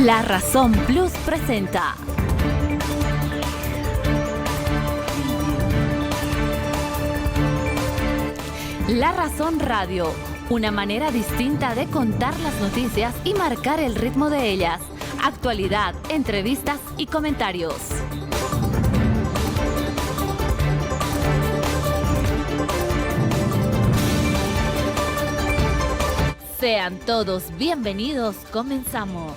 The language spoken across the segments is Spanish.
La Razón Plus presenta La Razón Radio, una manera distinta de contar las noticias y marcar el ritmo de ellas. Actualidad, entrevistas y comentarios. Sean todos bienvenidos, comenzamos.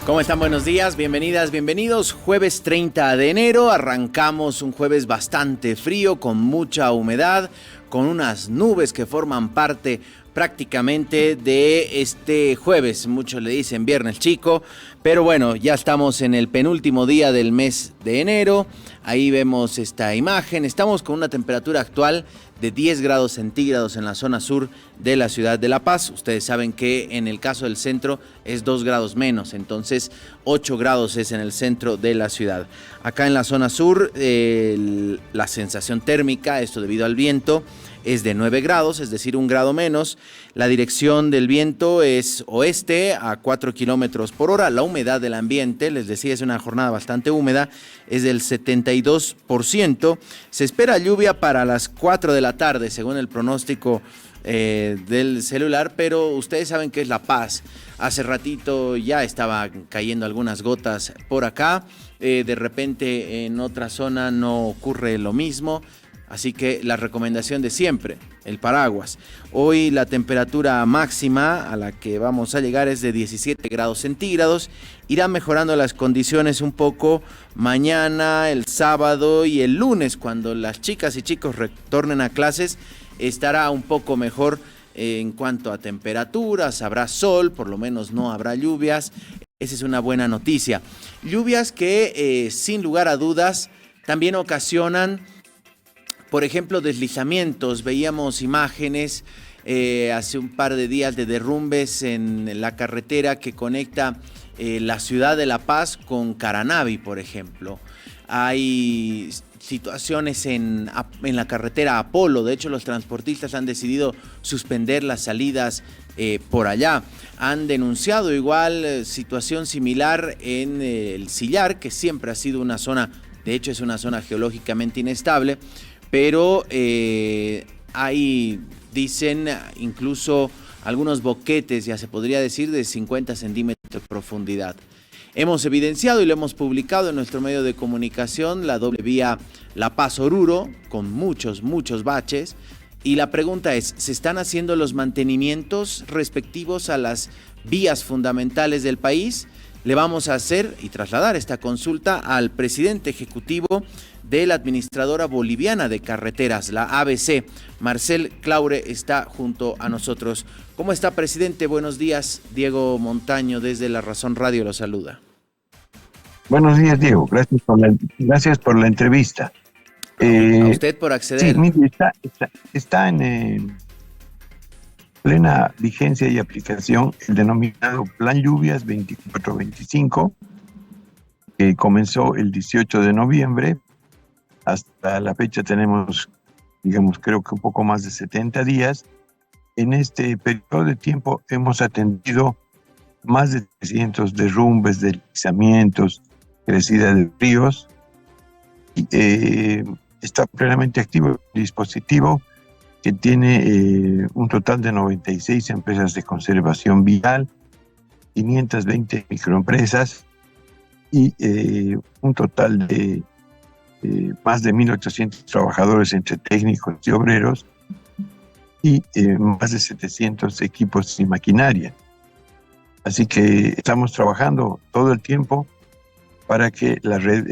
¿Cómo están? Buenos días, bienvenidas, bienvenidos. Jueves 30 de enero, arrancamos un jueves bastante frío, con mucha humedad, con unas nubes que forman parte prácticamente de este jueves. Muchos le dicen viernes chico, pero bueno, ya estamos en el penúltimo día del mes de enero. Ahí vemos esta imagen. Estamos con una temperatura actual de 10 grados centígrados en la zona sur de la ciudad de La Paz. Ustedes saben que en el caso del centro es 2 grados menos, entonces 8 grados es en el centro de la ciudad. Acá en la zona sur, la sensación térmica, esto debido al viento, es de 9 grados, es decir, 1 grado menos. La dirección del viento es oeste a 4 kilómetros por hora. La humedad del ambiente, les decía, es una jornada bastante húmeda, es del 72%. Se espera lluvia para las 4 de la tarde, según el pronóstico del celular, pero ustedes saben que es La Paz. Hace ratito ya estaban cayendo algunas gotas por acá. De repente en otra zona no ocurre lo mismo. Así que la recomendación de siempre, el paraguas. Hoy la temperatura máxima a la que vamos a llegar es de 17 grados centígrados. Irán mejorando las condiciones un poco mañana, el sábado y el lunes, cuando las chicas y chicos retornen a clases. Estará un poco mejor en cuanto a temperaturas, habrá sol, por lo menos no habrá lluvias. Esa es una buena noticia. Lluvias que sin lugar a dudas también ocasionan, por ejemplo, deslizamientos. Veíamos imágenes hace un par de días de derrumbes en la carretera que conecta la ciudad de La Paz con Caranavi, por ejemplo. Hay situaciones en la carretera Apolo. De hecho, los transportistas han decidido suspender las salidas por allá. Han denunciado igual situación similar en el Sillar, que siempre ha sido una zona, de hecho es una zona geológicamente inestable, pero hay, dicen, incluso algunos boquetes, ya se podría decir, de 50 centímetros de profundidad. Hemos evidenciado y lo hemos publicado en nuestro medio de comunicación la doble vía La Paz-Oruro, con muchos baches. Y la pregunta es, ¿se están haciendo los mantenimientos respectivos a las vías fundamentales del país? Le vamos a hacer y trasladar esta consulta al presidente ejecutivo de la Administradora Boliviana de Carreteras, la ABC. Marcel Claure está junto a nosotros. ¿Cómo está, presidente? Buenos días. Diego Montaño desde La Razón Radio lo saluda. Buenos días, Diego. Gracias por la entrevista. A usted por acceder. Sí, mire, está en plena vigencia y aplicación el denominado Plan Lluvias 24-25, que comenzó el 18 de noviembre. Hasta la fecha tenemos, creo que un poco más de 70 días. En este periodo de tiempo hemos atendido más de 300 derrumbes, deslizamientos, crecida de ríos. Está plenamente activo el dispositivo, que tiene un total de 96 empresas de conservación vial, 520 microempresas y un total de más de 1.800 trabajadores entre técnicos y obreros y más de 700 equipos y maquinaria. Así que estamos trabajando todo el tiempo para que la red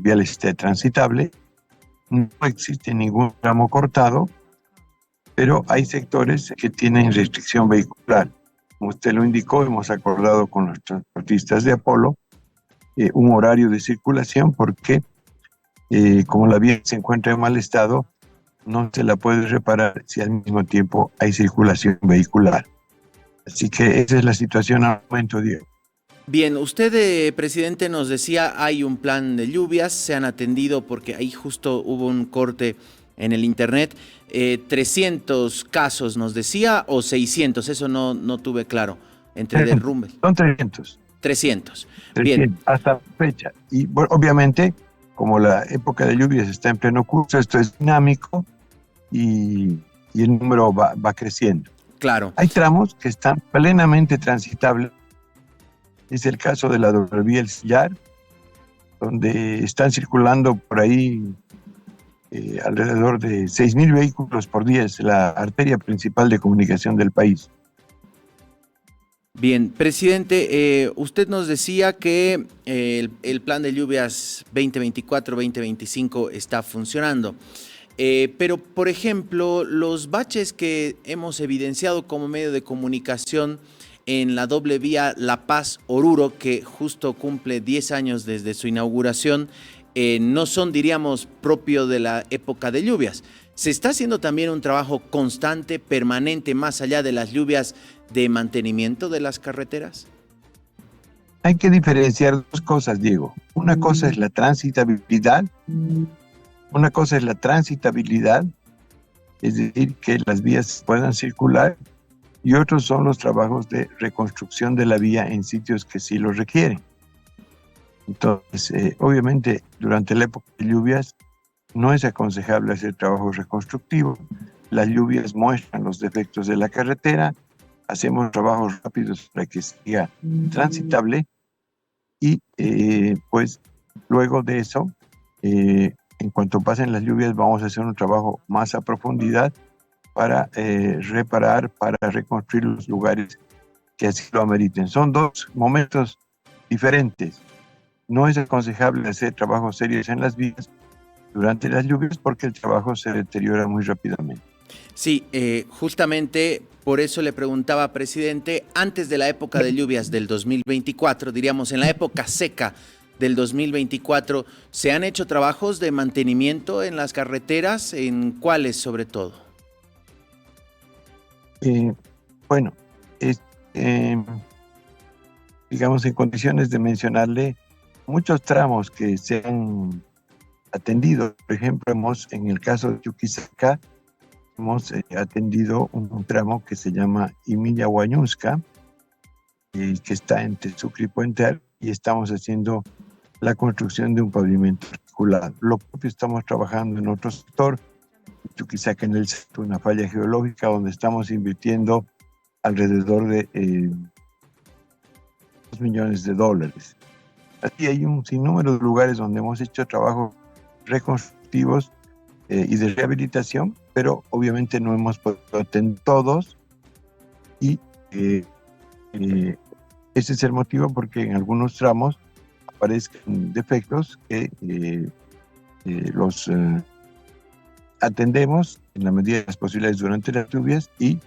vial esté transitable. No existe ningún tramo cortado, pero hay sectores que tienen restricción vehicular. Como usted lo indicó, hemos acordado con los transportistas de Apolo un horario de circulación porque como la vía se encuentra en mal estado, no se la puede reparar si al mismo tiempo hay circulación vehicular. Así que esa es la situación al momento, Diego. Bien, usted, presidente, nos decía hay un plan de lluvias, se han atendido porque ahí justo hubo un corte en el internet. 300 casos nos decía, o 600, eso no tuve claro, entre derrumbes. Son 300. 300. 300 Bien. hasta la fecha. Y bueno, obviamente, como la época de lluvias está en pleno curso, esto es dinámico y el número va creciendo. Claro. Hay tramos que están plenamente transitables. Es el caso de la doble vía El Sillar, donde están circulando por ahí alrededor de 6.000 vehículos por día. Es la arteria principal de comunicación del país. Bien, presidente, usted nos decía que el plan de lluvias 2024-2025 está funcionando. Pero, por ejemplo, los baches que hemos evidenciado como medio de comunicación en la doble vía La Paz-Oruro, que justo cumple 10 años desde su inauguración, no son, diríamos, propio de la época de lluvias. ¿Se está haciendo también un trabajo constante, permanente, más allá de las lluvias, de mantenimiento de las carreteras? Hay que diferenciar dos cosas, Diego. Una cosa es la transitabilidad. Una cosa es la transitabilidad, es decir, que las vías puedan circular, y otros son los trabajos de reconstrucción de la vía en sitios que sí lo requieren. Entonces, obviamente, durante la época de lluvias no es aconsejable hacer trabajo reconstructivo. Las lluvias muestran los defectos de la carretera, hacemos trabajos rápidos para que sea transitable y pues luego de eso, en cuanto pasen las lluvias, vamos a hacer un trabajo más a profundidad para reparar, para reconstruir los lugares que así lo ameriten. Son dos momentos diferentes. No es aconsejable hacer trabajos serios en las vías durante las lluvias porque el trabajo se deteriora muy rápidamente. Sí, justamente por eso le preguntaba, presidente, antes de la época de lluvias del 2024, diríamos en la época seca del 2024, ¿se han hecho trabajos de mantenimiento en las carreteras? ¿En cuáles sobre todo? Bueno, digamos, en condiciones de mencionarle muchos tramos que se han atendido. Por ejemplo, en el caso de Chuquisaca, hemos atendido un tramo que se llama Imilla-Huañusca, que está entre Sucre y Puente Alto, y estamos haciendo la construcción de un pavimento articulado. Lo propio estamos trabajando en otro sector, Chuquisaca en el centro, una falla geológica donde estamos invirtiendo alrededor de $2 millones. Así hay un sinnúmero de lugares donde hemos hecho trabajos reconstructivos y de rehabilitación, pero obviamente no hemos podido atender todos y ese es el motivo porque en algunos tramos aparezcan defectos que los atendemos en la medida de las posibilidades durante las lluvias y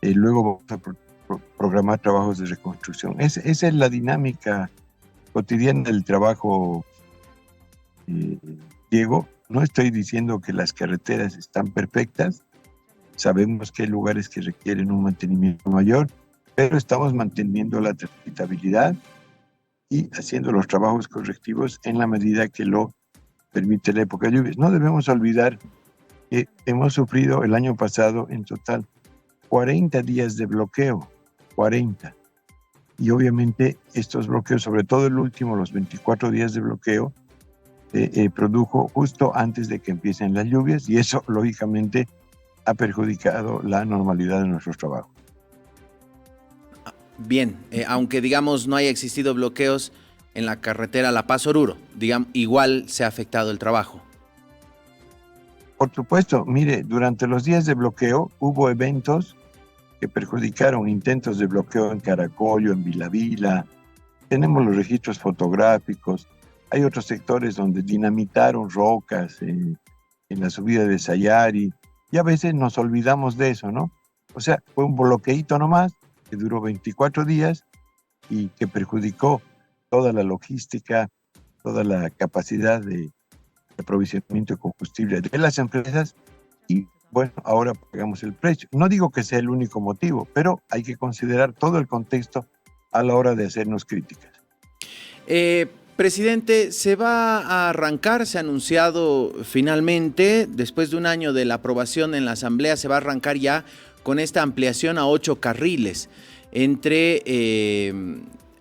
luego vamos a programar trabajos de reconstrucción. Esa es la dinámica cotidiana del trabajo, Diego. No estoy diciendo que las carreteras están perfectas, sabemos que hay lugares que requieren un mantenimiento mayor, pero estamos manteniendo la transitabilidad y haciendo los trabajos correctivos en la medida que lo permite la época de lluvias. No debemos olvidar que hemos sufrido el año pasado en total 40 días de bloqueo, 40. Y obviamente estos bloqueos, sobre todo el último, los 24 días de bloqueo, produjo justo antes de que empiecen las lluvias y eso lógicamente ha perjudicado la normalidad de nuestros trabajos. Bien, aunque digamos no haya existido bloqueos en la carretera La Paz-Oruro, digamos, igual se ha afectado el trabajo. Por supuesto, mire, durante los días de bloqueo hubo eventos que perjudicaron intentos de bloqueo en Caracollo, en Vilavila. Tenemos los registros fotográficos. Hay otros sectores donde dinamitaron rocas en la subida de Sayari y a veces nos olvidamos de eso, ¿no? O sea, fue un bloqueíto nomás que duró 24 días y que perjudicó toda la logística, toda la capacidad de aprovisionamiento de combustible de las empresas y bueno, ahora pagamos el precio. No digo que sea el único motivo, pero hay que considerar todo el contexto a la hora de hacernos críticas. Presidente, se va a arrancar, se ha anunciado finalmente, después de un año de la aprobación en la Asamblea, se va a arrancar ya con esta ampliación a 8 carriles entre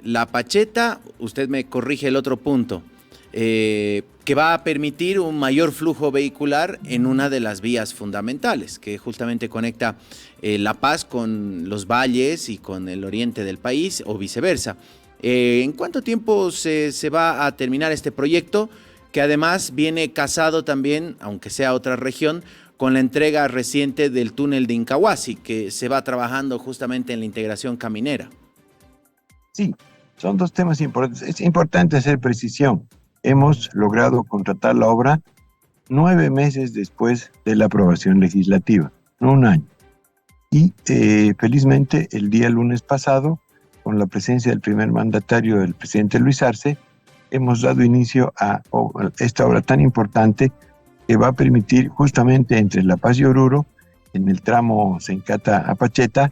La Pacheta, usted me corrige el otro punto, que va a permitir un mayor flujo vehicular en una de las vías fundamentales, que justamente conecta La Paz con los valles y con el oriente del país o viceversa. ¿En cuánto tiempo se va a terminar este proyecto, que además viene casado también, aunque sea otra región, con la entrega reciente del túnel de Incahuasi, que se va trabajando justamente en la integración caminera? Sí, son dos temas importantes. Es importante hacer precisión. Hemos logrado contratar la obra 9 meses después de la aprobación legislativa, no un año. Y felizmente el día lunes pasado, con la presencia del primer mandatario, del presidente Luis Arce, hemos dado inicio a esta obra tan importante que va a permitir justamente entre La Paz y Oruro, en el tramo Sencata a Pacheta,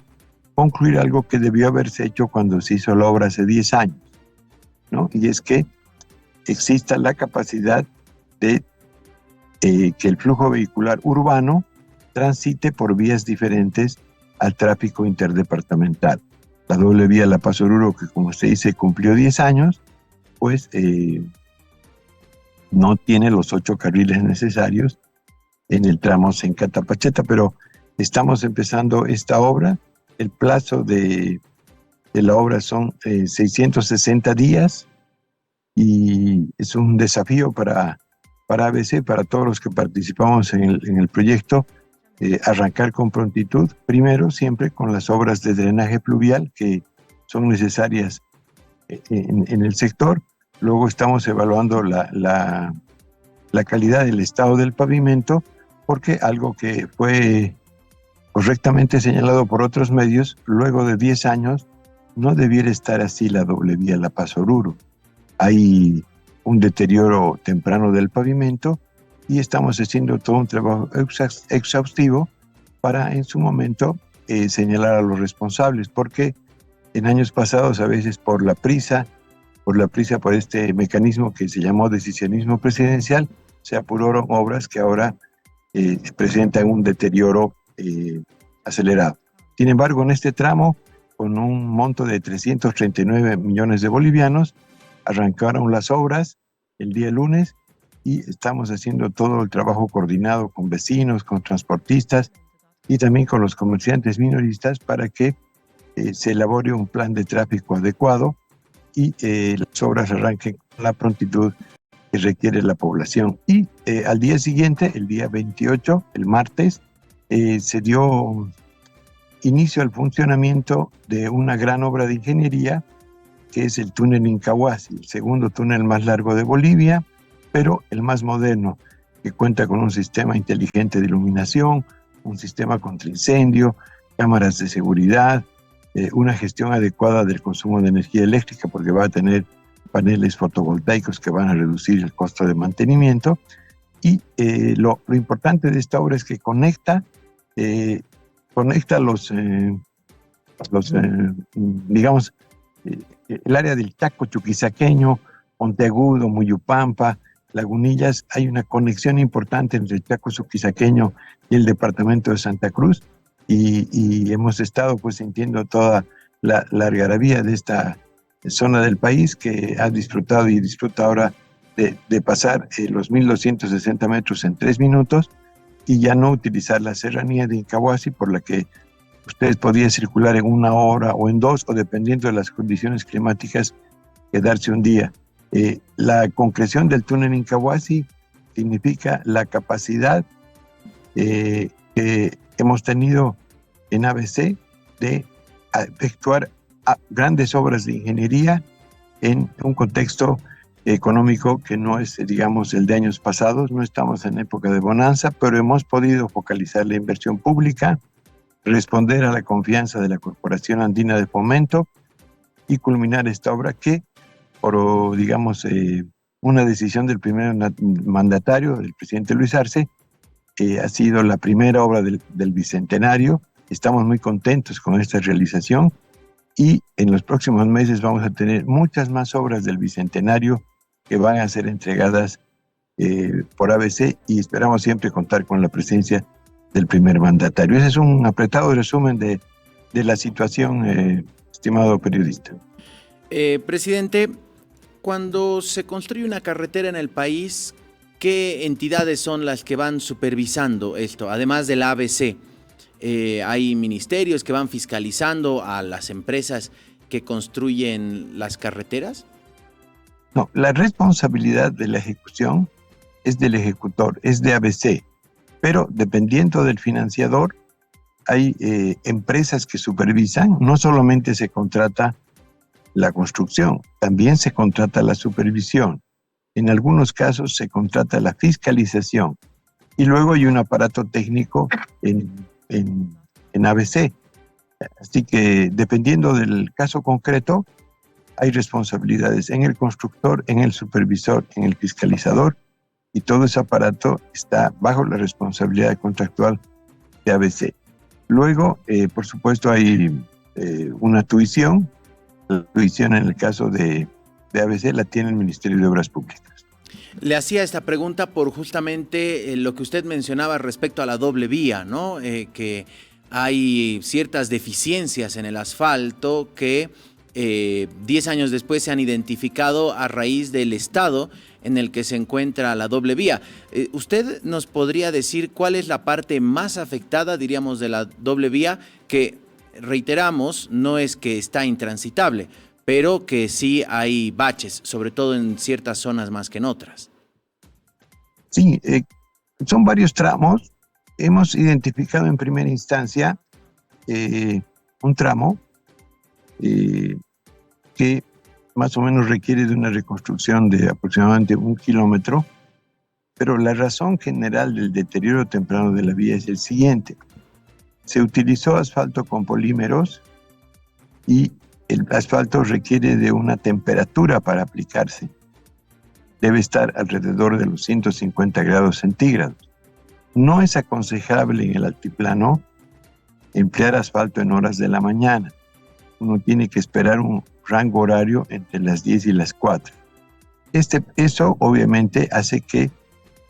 concluir algo que debió haberse hecho cuando se hizo la obra hace 10 años, ¿no? Y es que exista la capacidad de que el flujo vehicular urbano transite por vías diferentes al tráfico interdepartamental. La doble vía La Paz Oruro, que como usted dice cumplió 10 años, pues no tiene los 8 carriles necesarios en el tramo Sencata Pacheta, pero estamos empezando esta obra. El plazo de la obra son 660 días y es un desafío para ABC, para todos los que participamos en el proyecto, arrancar con prontitud, primero siempre con las obras de drenaje pluvial que son necesarias en el sector. Luego estamos evaluando la calidad del estado del pavimento, porque algo que fue correctamente señalado por otros medios, luego de 10 años no debiera estar así la doble vía La Paz Oruro. Hay un deterioro temprano del pavimento y estamos haciendo todo un trabajo exhaustivo para en su momento señalar a los responsables, porque en años pasados a veces por la prisa por este mecanismo que se llamó decisionismo presidencial, se apuraron obras que ahora presentan un deterioro acelerado. Sin embargo, en este tramo, con un monto de 339 millones de bolivianos, arrancaron las obras el día lunes y estamos haciendo todo el trabajo coordinado con vecinos, con transportistas y también con los comerciantes minoristas para que se elabore un plan de tráfico adecuado y las obras arranquen con la prontitud que requiere la población. Y al día siguiente, el día 28, el martes, se dio inicio al funcionamiento de una gran obra de ingeniería que es el túnel Incahuasi, el segundo túnel más largo de Bolivia, pero el más moderno, que cuenta con un sistema inteligente de iluminación, un sistema contra incendio, cámaras de seguridad, una gestión adecuada del consumo de energía eléctrica, porque va a tener paneles fotovoltaicos que van a reducir el costo de mantenimiento. Y lo importante de esta obra es que conecta digamos, el área del Chaco Chuquisaqueño, Monteagudo, Muyupampa, Lagunillas. Hay una conexión importante entre el Chaco Chuquisaqueño y el departamento de Santa Cruz, y hemos estado pues sintiendo toda la algarabía de esta zona del país que ha disfrutado y disfruta ahora de pasar los 1.260 metros en 3 minutos y ya no utilizar la serranía de Incahuasi, por la que ustedes podían circular en 1 hora o en 2, o dependiendo de las condiciones climáticas, quedarse un día. La concreción del túnel Incahuasi significa la capacidad que hemos tenido en ABC de efectuar grandes obras de ingeniería en un contexto económico que no es, digamos, el de años pasados. No estamos en época de bonanza, pero hemos podido focalizar la inversión pública, responder a la confianza de la Corporación Andina de Fomento y culminar esta obra que, por, digamos, una decisión del primer mandatario, del presidente Luis Arce, ha sido la primera obra del Bicentenario. Estamos muy contentos con esta realización y en los próximos meses vamos a tener muchas más obras del Bicentenario que van a ser entregadas por ABC, y esperamos siempre contar con la presencia del primer mandatario. Ese es un apretado resumen de la situación, estimado periodista. Presidente, cuando se construye una carretera en el país, ¿qué entidades son las que van supervisando esto? Además del ABC, ¿hay ministerios que van fiscalizando a las empresas que construyen las carreteras? No, la responsabilidad de la ejecución es del ejecutor, es de ABC, pero dependiendo del financiador, hay empresas que supervisan. No solamente se contrata la construcción, también se contrata la supervisión. En algunos casos se contrata la fiscalización, y luego hay un aparato técnico en ABC. Así que dependiendo del caso concreto, hay responsabilidades en el constructor, en el supervisor, en el fiscalizador, y todo ese aparato está bajo la responsabilidad contractual de ABC. Luego, por supuesto, hay una tuición. La tuición en el caso de ABC la tiene el Ministerio de Obras Públicas. Le hacía esta pregunta por justamente lo que usted mencionaba respecto a la doble vía, ¿no? Que hay ciertas deficiencias en el asfalto que 10 años después se han identificado a raíz del estado en el que se encuentra la doble vía. ¿Usted nos podría decir cuál es la parte más afectada, diríamos, de la doble vía, que, reiteramos, no es que está intransitable, pero que sí hay baches, sobre todo en ciertas zonas más que en otras? Sí, son varios tramos. Hemos identificado en primera instancia un tramo que más o menos requiere de una reconstrucción de aproximadamente 1 kilómetro, pero la razón general del deterioro temprano de la vía es el siguiente. Se utilizó asfalto con polímeros, y el asfalto requiere de una temperatura para aplicarse. Debe estar alrededor de los 150 grados centígrados. No es aconsejable en el altiplano emplear asfalto en horas de la mañana. Uno tiene que esperar un rango horario entre las 10 y las 4. Eso obviamente hace que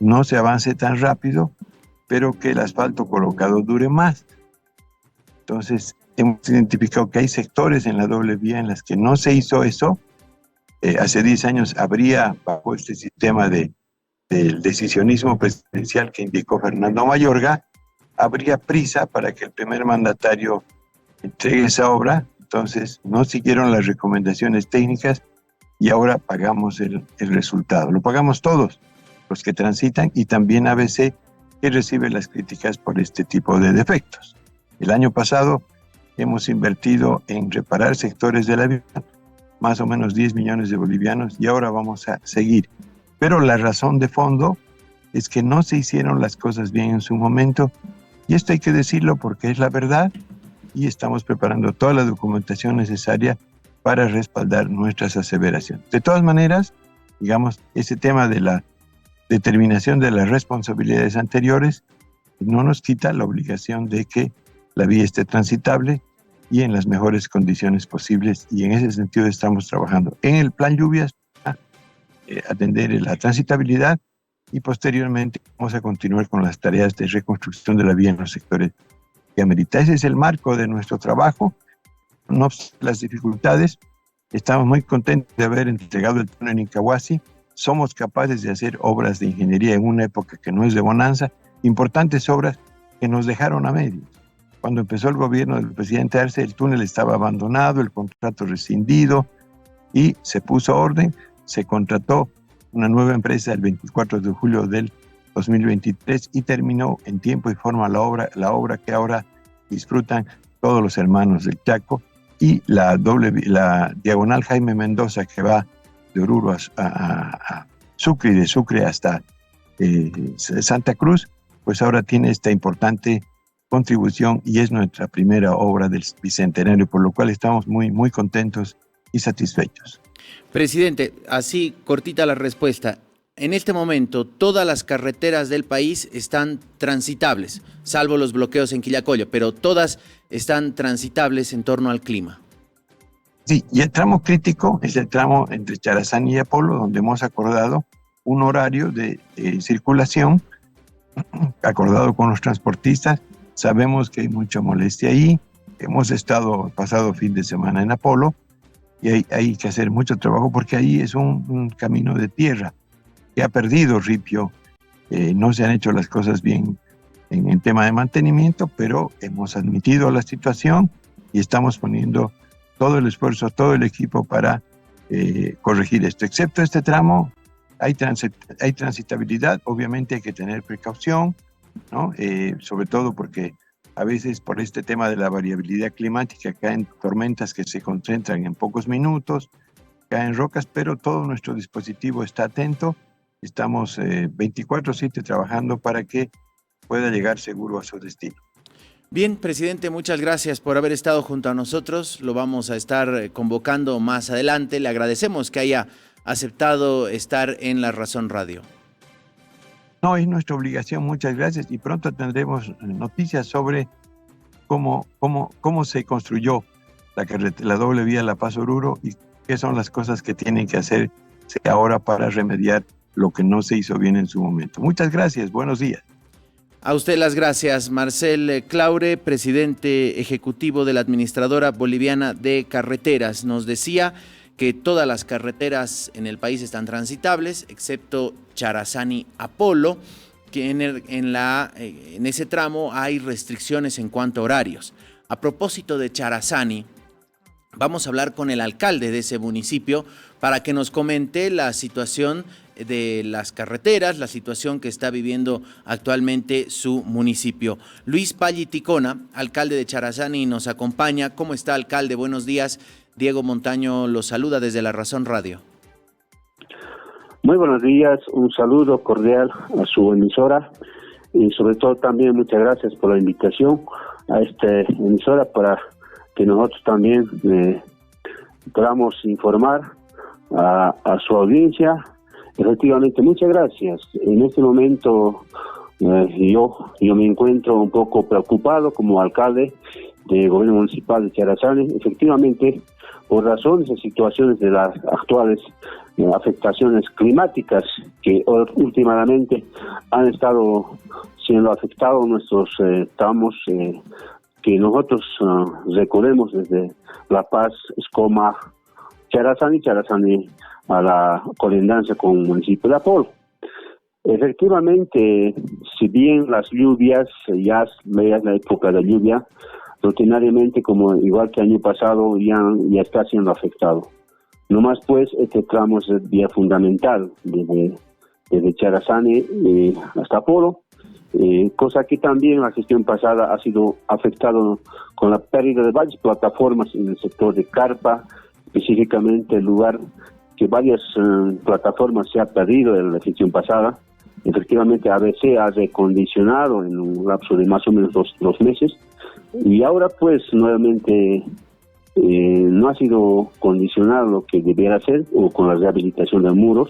no se avance tan rápido, pero que el asfalto colocado dure más. Entonces, hemos identificado que hay sectores en la doble vía en las que no se hizo eso. Hace 10 años habría, bajo este sistema del decisionismo presidencial que indicó Fernando Mayorga, habría prisa para que el primer mandatario entregue esa obra. Entonces no siguieron las recomendaciones técnicas y ahora pagamos el resultado. Lo pagamos todos, los que transitan, y también ABC, que recibe las críticas por este tipo de defectos. El año pasado hemos invertido en reparar sectores de la vía, más o menos 10 millones de bolivianos, y ahora vamos a seguir. Pero la razón de fondo es que no se hicieron las cosas bien en su momento, y esto hay que decirlo porque es la verdad, y estamos preparando toda la documentación necesaria para respaldar nuestras aseveraciones. De todas maneras, digamos, ese tema de la determinación de las responsabilidades anteriores no nos quita la obligación de que la vía esté transitable y en las mejores condiciones posibles, y en ese sentido estamos trabajando en el plan lluvias para atender la transitabilidad, y posteriormente vamos a continuar con las tareas de reconstrucción de la vía en los sectores que amerita. Ese es el marco de nuestro trabajo. No obstante las dificultades, estamos muy contentos de haber entregado el túnel en Incahuasi. Somos capaces de hacer obras de ingeniería en una época que no es de bonanza, importantes obras que nos dejaron a medias. Cuando empezó el gobierno del presidente Arce, el túnel estaba abandonado, el contrato rescindido, y se puso orden, se contrató una nueva empresa el 24 de julio del 2023 y terminó en tiempo y forma la obra que ahora disfrutan todos los hermanos del Chaco, y la diagonal Jaime Mendoza, que va de Oruro a Sucre y de Sucre hasta Santa Cruz, pues ahora tiene esta importante contribución y es nuestra primera obra del Bicentenario, por lo cual estamos muy, muy contentos y satisfechos. Presidente, así cortita la respuesta. En este momento, todas las carreteras del país están transitables, salvo los bloqueos en Quillacollo, pero todas están transitables en torno al clima. Sí, y el tramo crítico es el tramo entre Charazani y Apolo, donde hemos acordado un horario de circulación, acordado con los transportistas. Sabemos que hay mucha molestia ahí. Hemos estado pasado fin de semana en Apolo y hay que hacer mucho trabajo porque ahí es un camino de tierra que ha perdido ripio. No se han hecho las cosas bien en tema de mantenimiento, pero hemos admitido la situación y estamos poniendo todo el esfuerzo, todo el equipo para corregir esto. Excepto este tramo, hay transitabilidad, obviamente hay que tener precaución, ¿no? Sobre todo porque a veces por este tema de la variabilidad climática caen tormentas que se concentran en pocos minutos, caen rocas, pero todo nuestro dispositivo está atento. Estamos 24/7 trabajando para que pueda llegar seguro a su destino. Bien, presidente, muchas gracias por haber estado junto a nosotros. Lo vamos a estar convocando más adelante. Le agradecemos que haya aceptado estar en La Razón Radio. No, es nuestra obligación, muchas gracias. Y pronto tendremos noticias sobre cómo se construyó la doble vía La Paz-Oruro y qué son las cosas que tienen que hacerse ahora para remediar lo que no se hizo bien en su momento. Muchas gracias, buenos días. A usted las gracias, Marcel Claure, presidente ejecutivo de la Administradora Boliviana de Carreteras. Nos decía que todas las carreteras en el país están transitables, excepto Charazani-Apolo, que en ese tramo hay restricciones en cuanto a horarios. A propósito de Charazani, vamos a hablar con el alcalde de ese municipio para que nos comente la situación de las carreteras, la situación que está viviendo actualmente su municipio. Luis Palli Ticona, alcalde de Charazani, nos acompaña. ¿Cómo está, alcalde? Buenos días. Diego Montaño los saluda desde La Razón Radio. Muy buenos días, un saludo cordial a su emisora y sobre todo también muchas gracias por la invitación a esta emisora para que nosotros también podamos informar a su audiencia. Efectivamente, muchas gracias. En este momento yo me encuentro un poco preocupado como alcalde del gobierno municipal de Charazani. Efectivamente, por razones de situaciones de las actuales afectaciones climáticas que últimamente han estado siendo afectados nuestros tramos que nosotros recorremos desde La Paz, Escoma, Charazani a la colindancia con el municipio de Apolo. Efectivamente, si bien las lluvias, ya es la época de lluvia, rutinariamente, como igual que año pasado, ya está siendo afectado. No más pues, este tramo es vía fundamental desde Charazani hasta Apolo, cosa que también la gestión pasada ha sido afectado con la pérdida de varias plataformas en el sector de Carpa, específicamente el lugar que varias plataformas se ha perdido en la gestión pasada. Efectivamente, ABC ha recondicionado en un lapso de más o menos dos meses y ahora pues nuevamente no ha sido condicionado lo que debiera ser o con la rehabilitación de muros,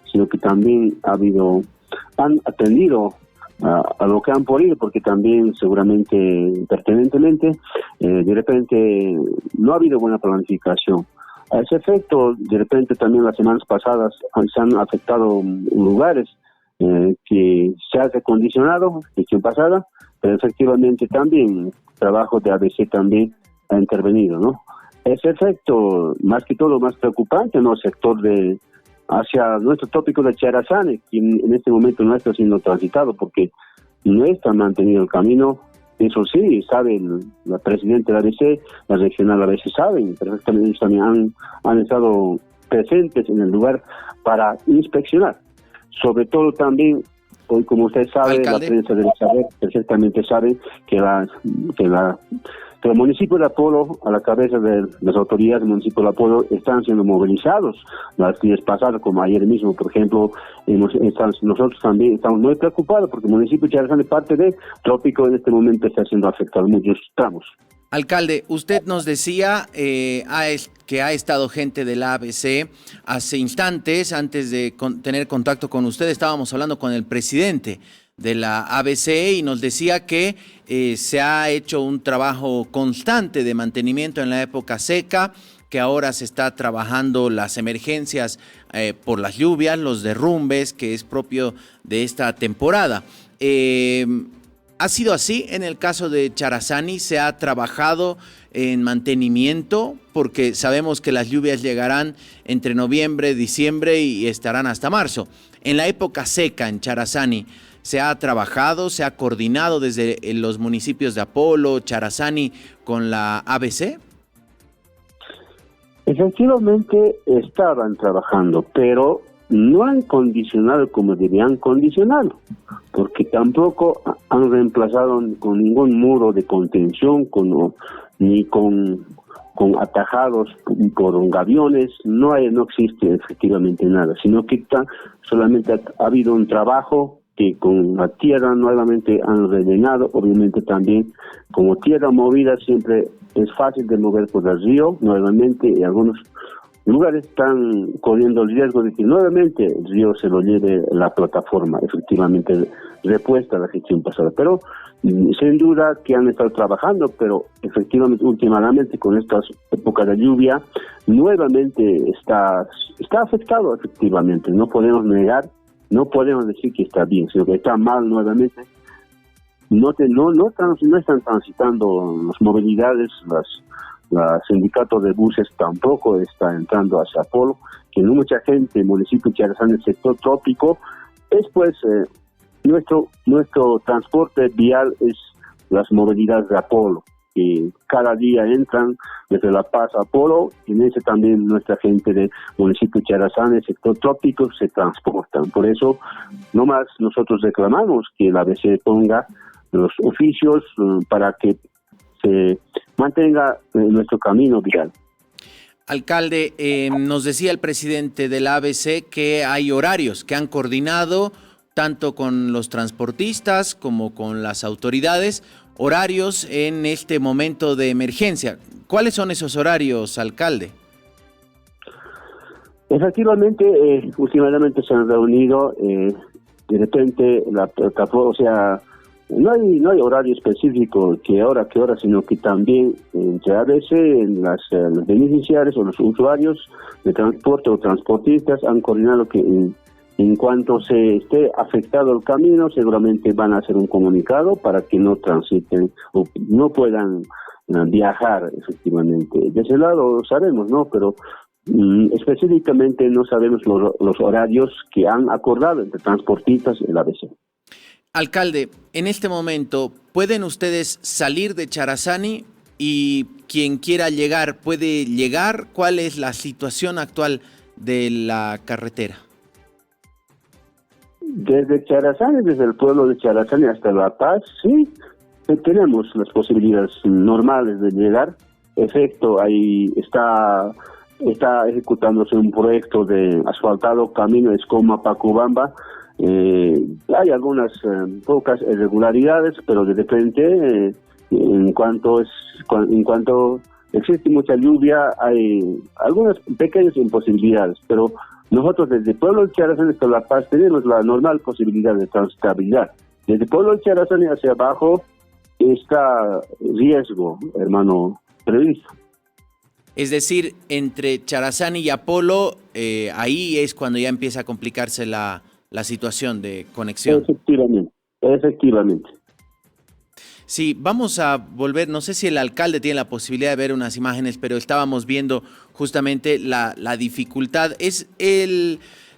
sino que también han atendido a lo que han podido, porque también seguramente pertinentemente de repente no ha habido buena planificación. A ese efecto, de repente también las semanas pasadas se han afectado lugares que se ha recondicionado, gestión pasada, pero efectivamente también el trabajo de ABC también ha intervenido, ¿no? Ese efecto, más que todo, más preocupante, ¿no? El sector hacia nuestro tópico de Charazani, que en este momento no está siendo transitado porque no está mantenido el camino. Eso sí, sabe la presidenta de la ABC, la regional ABC saben, perfectamente ellos también han estado presentes en el lugar para inspeccionar. Sobre todo también, hoy como usted sabe, ¿alcalde? La prensa debe saber, perfectamente sabe que el municipio de Apolo, a la cabeza de las autoridades del municipio de Apolo, están siendo movilizados las días pasadas, como ayer mismo, por ejemplo. Nosotros también estamos muy preocupados porque el municipio de Charazani, parte de Trópico, en este momento está siendo afectado en muchos tramos. Alcalde, usted nos decía que ha estado gente de la ABC hace instantes. Antes de tener contacto con usted, estábamos hablando con el presidente de la ABC y nos decía que se ha hecho un trabajo constante de mantenimiento en la época seca, que ahora se está trabajando las emergencias por las lluvias, los derrumbes, que es propio de esta temporada. ¿Ha sido así en el caso de Charazani? ¿Se ha trabajado en mantenimiento? Porque sabemos que las lluvias llegarán entre noviembre, diciembre y estarán hasta marzo. En la época seca en Charazani, ¿se ha trabajado, se ha coordinado desde los municipios de Apolo, Charazani con la ABC? Efectivamente estaban trabajando, pero no han condicionado como debían condicionarlo, porque tampoco han reemplazado con ningún muro de contención, ni con atajados por gaviones. No existe efectivamente nada, sino que solamente ha habido un trabajo que con la tierra nuevamente han rellenado. Obviamente también, como tierra movida siempre es fácil de mover por el río nuevamente, y algunos lugares están corriendo el riesgo de que nuevamente el río se lo lleve la plataforma, efectivamente repuesta a la gestión pasada. Pero sin duda que han estado trabajando, pero efectivamente últimamente con estas épocas de lluvia nuevamente está afectado efectivamente. No podemos negar, no podemos decir que está bien, sino que está mal nuevamente. No están transitando las movilidades, los sindicatos de buses tampoco está entrando hacia Apolo, que no mucha gente, municipio de Charazani, el sector trópico, es pues nuestro transporte vial es las movilidades de Apolo, que cada día entran desde La Paz a Apolo, y en ese también nuestra gente del municipio de Charazani, el sector trópico, se transportan. Por eso, nomás nosotros reclamamos que la ABC ponga los oficios para que se mantenga nuestro camino vial. Alcalde, nos decía el presidente del ABC que hay horarios que han coordinado tanto con los transportistas como con las autoridades, horarios en este momento de emergencia. ¿Cuáles son esos horarios, alcalde? Efectivamente, últimamente se han reunido, de repente, no hay horario específico que hora, sino que también entre ABC, los beneficiarios o los usuarios de transporte o transportistas han coordinado que en cuanto se esté afectado el camino, seguramente van a hacer un comunicado para que no transiten o no puedan viajar efectivamente. De ese lado sabemos, ¿no? Pero específicamente no sabemos los horarios que han acordado entre transportistas y el ABC. Alcalde, en este momento, ¿pueden ustedes salir de Charazani y quien quiera llegar puede llegar? ¿Cuál es la situación actual de la carretera? Desde Charazani, desde el pueblo de Charazani hasta La Paz, sí, tenemos las posibilidades normales de llegar. Efecto, ahí está ejecutándose un proyecto de asfaltado camino Escoma-Pacubamba. Hay algunas pocas irregularidades, pero de repente, en cuanto existe mucha lluvia, hay algunas pequeñas imposibilidades, pero nosotros desde el pueblo de Charazani hasta La Paz tenemos la normal posibilidad de transitabilidad. Desde el pueblo de Charazani hacia abajo está riesgo, hermano, previsto. Es decir, entre Charazani y Apolo, ahí es cuando ya empieza a complicarse la situación de conexión. Efectivamente. Sí, vamos a volver, no sé si el alcalde tiene la posibilidad de ver unas imágenes, pero estábamos viendo justamente la dificultad. Es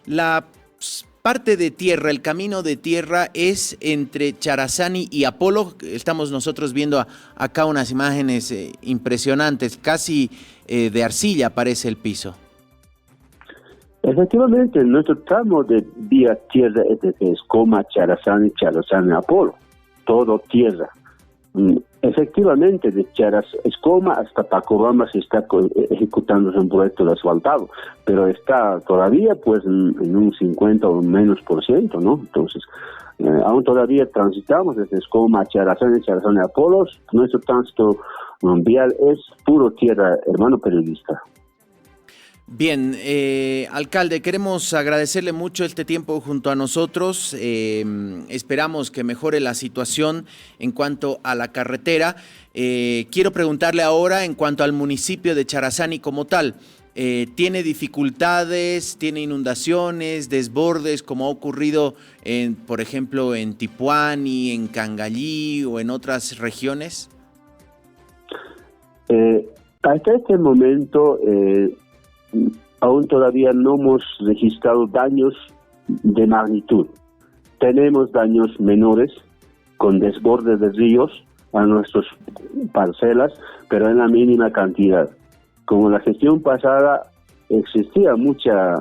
la parte de tierra, el camino de tierra es entre Charazani y Apolo. Estamos nosotros viendo acá unas imágenes impresionantes, casi de arcilla parece el piso. Efectivamente, nuestro tramo de vía tierra es Escoma, Charazani, Apolo, todo tierra. Efectivamente, de Escoma hasta Pacubamba se está ejecutando un proyecto de asfaltado, pero está todavía pues en un 50 o menos %, ¿no? Entonces, aún todavía transitamos desde Escoma, Charazani, Apolo. Nuestro tránsito vial es puro tierra, hermano periodista. Bien, alcalde, queremos agradecerle mucho este tiempo junto a nosotros. Esperamos que mejore la situación en cuanto a la carretera. Quiero preguntarle ahora en cuanto al municipio de Charazani como tal. ¿Tiene dificultades, tiene inundaciones, desbordes, como ha ocurrido, por ejemplo, en Tipuani, en Cangallí o en otras regiones? Hasta este momento aún todavía no hemos registrado daños de magnitud. Tenemos daños menores con desbordes de ríos a nuestras parcelas, pero en la mínima cantidad. Como la gestión pasada existía mucha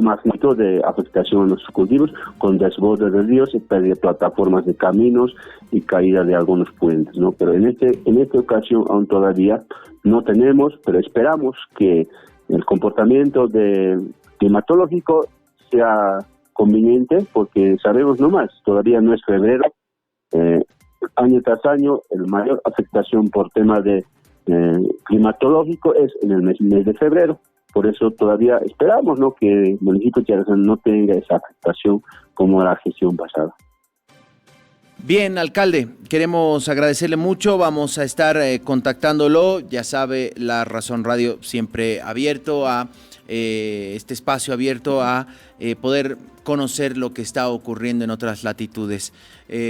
magnitud de afectación a nuestros cultivos, con desbordes de ríos y pérdida de plataformas de caminos y caída de algunos puentes, ¿no? Pero en esta ocasión aún todavía no tenemos, pero esperamos que el comportamiento climatológico sea conveniente, porque sabemos nomás, todavía no es febrero, año tras año, el mayor afectación por tema de climatológico es en el mes de febrero. Por eso todavía esperamos, ¿no?, que el municipio de Charazani no tenga esa afectación como la gestión pasada. Bien, alcalde, queremos agradecerle mucho, vamos a estar contactándolo, ya sabe, La Razón Radio siempre abierto a este espacio abierto a poder conocer lo que está ocurriendo en otras latitudes.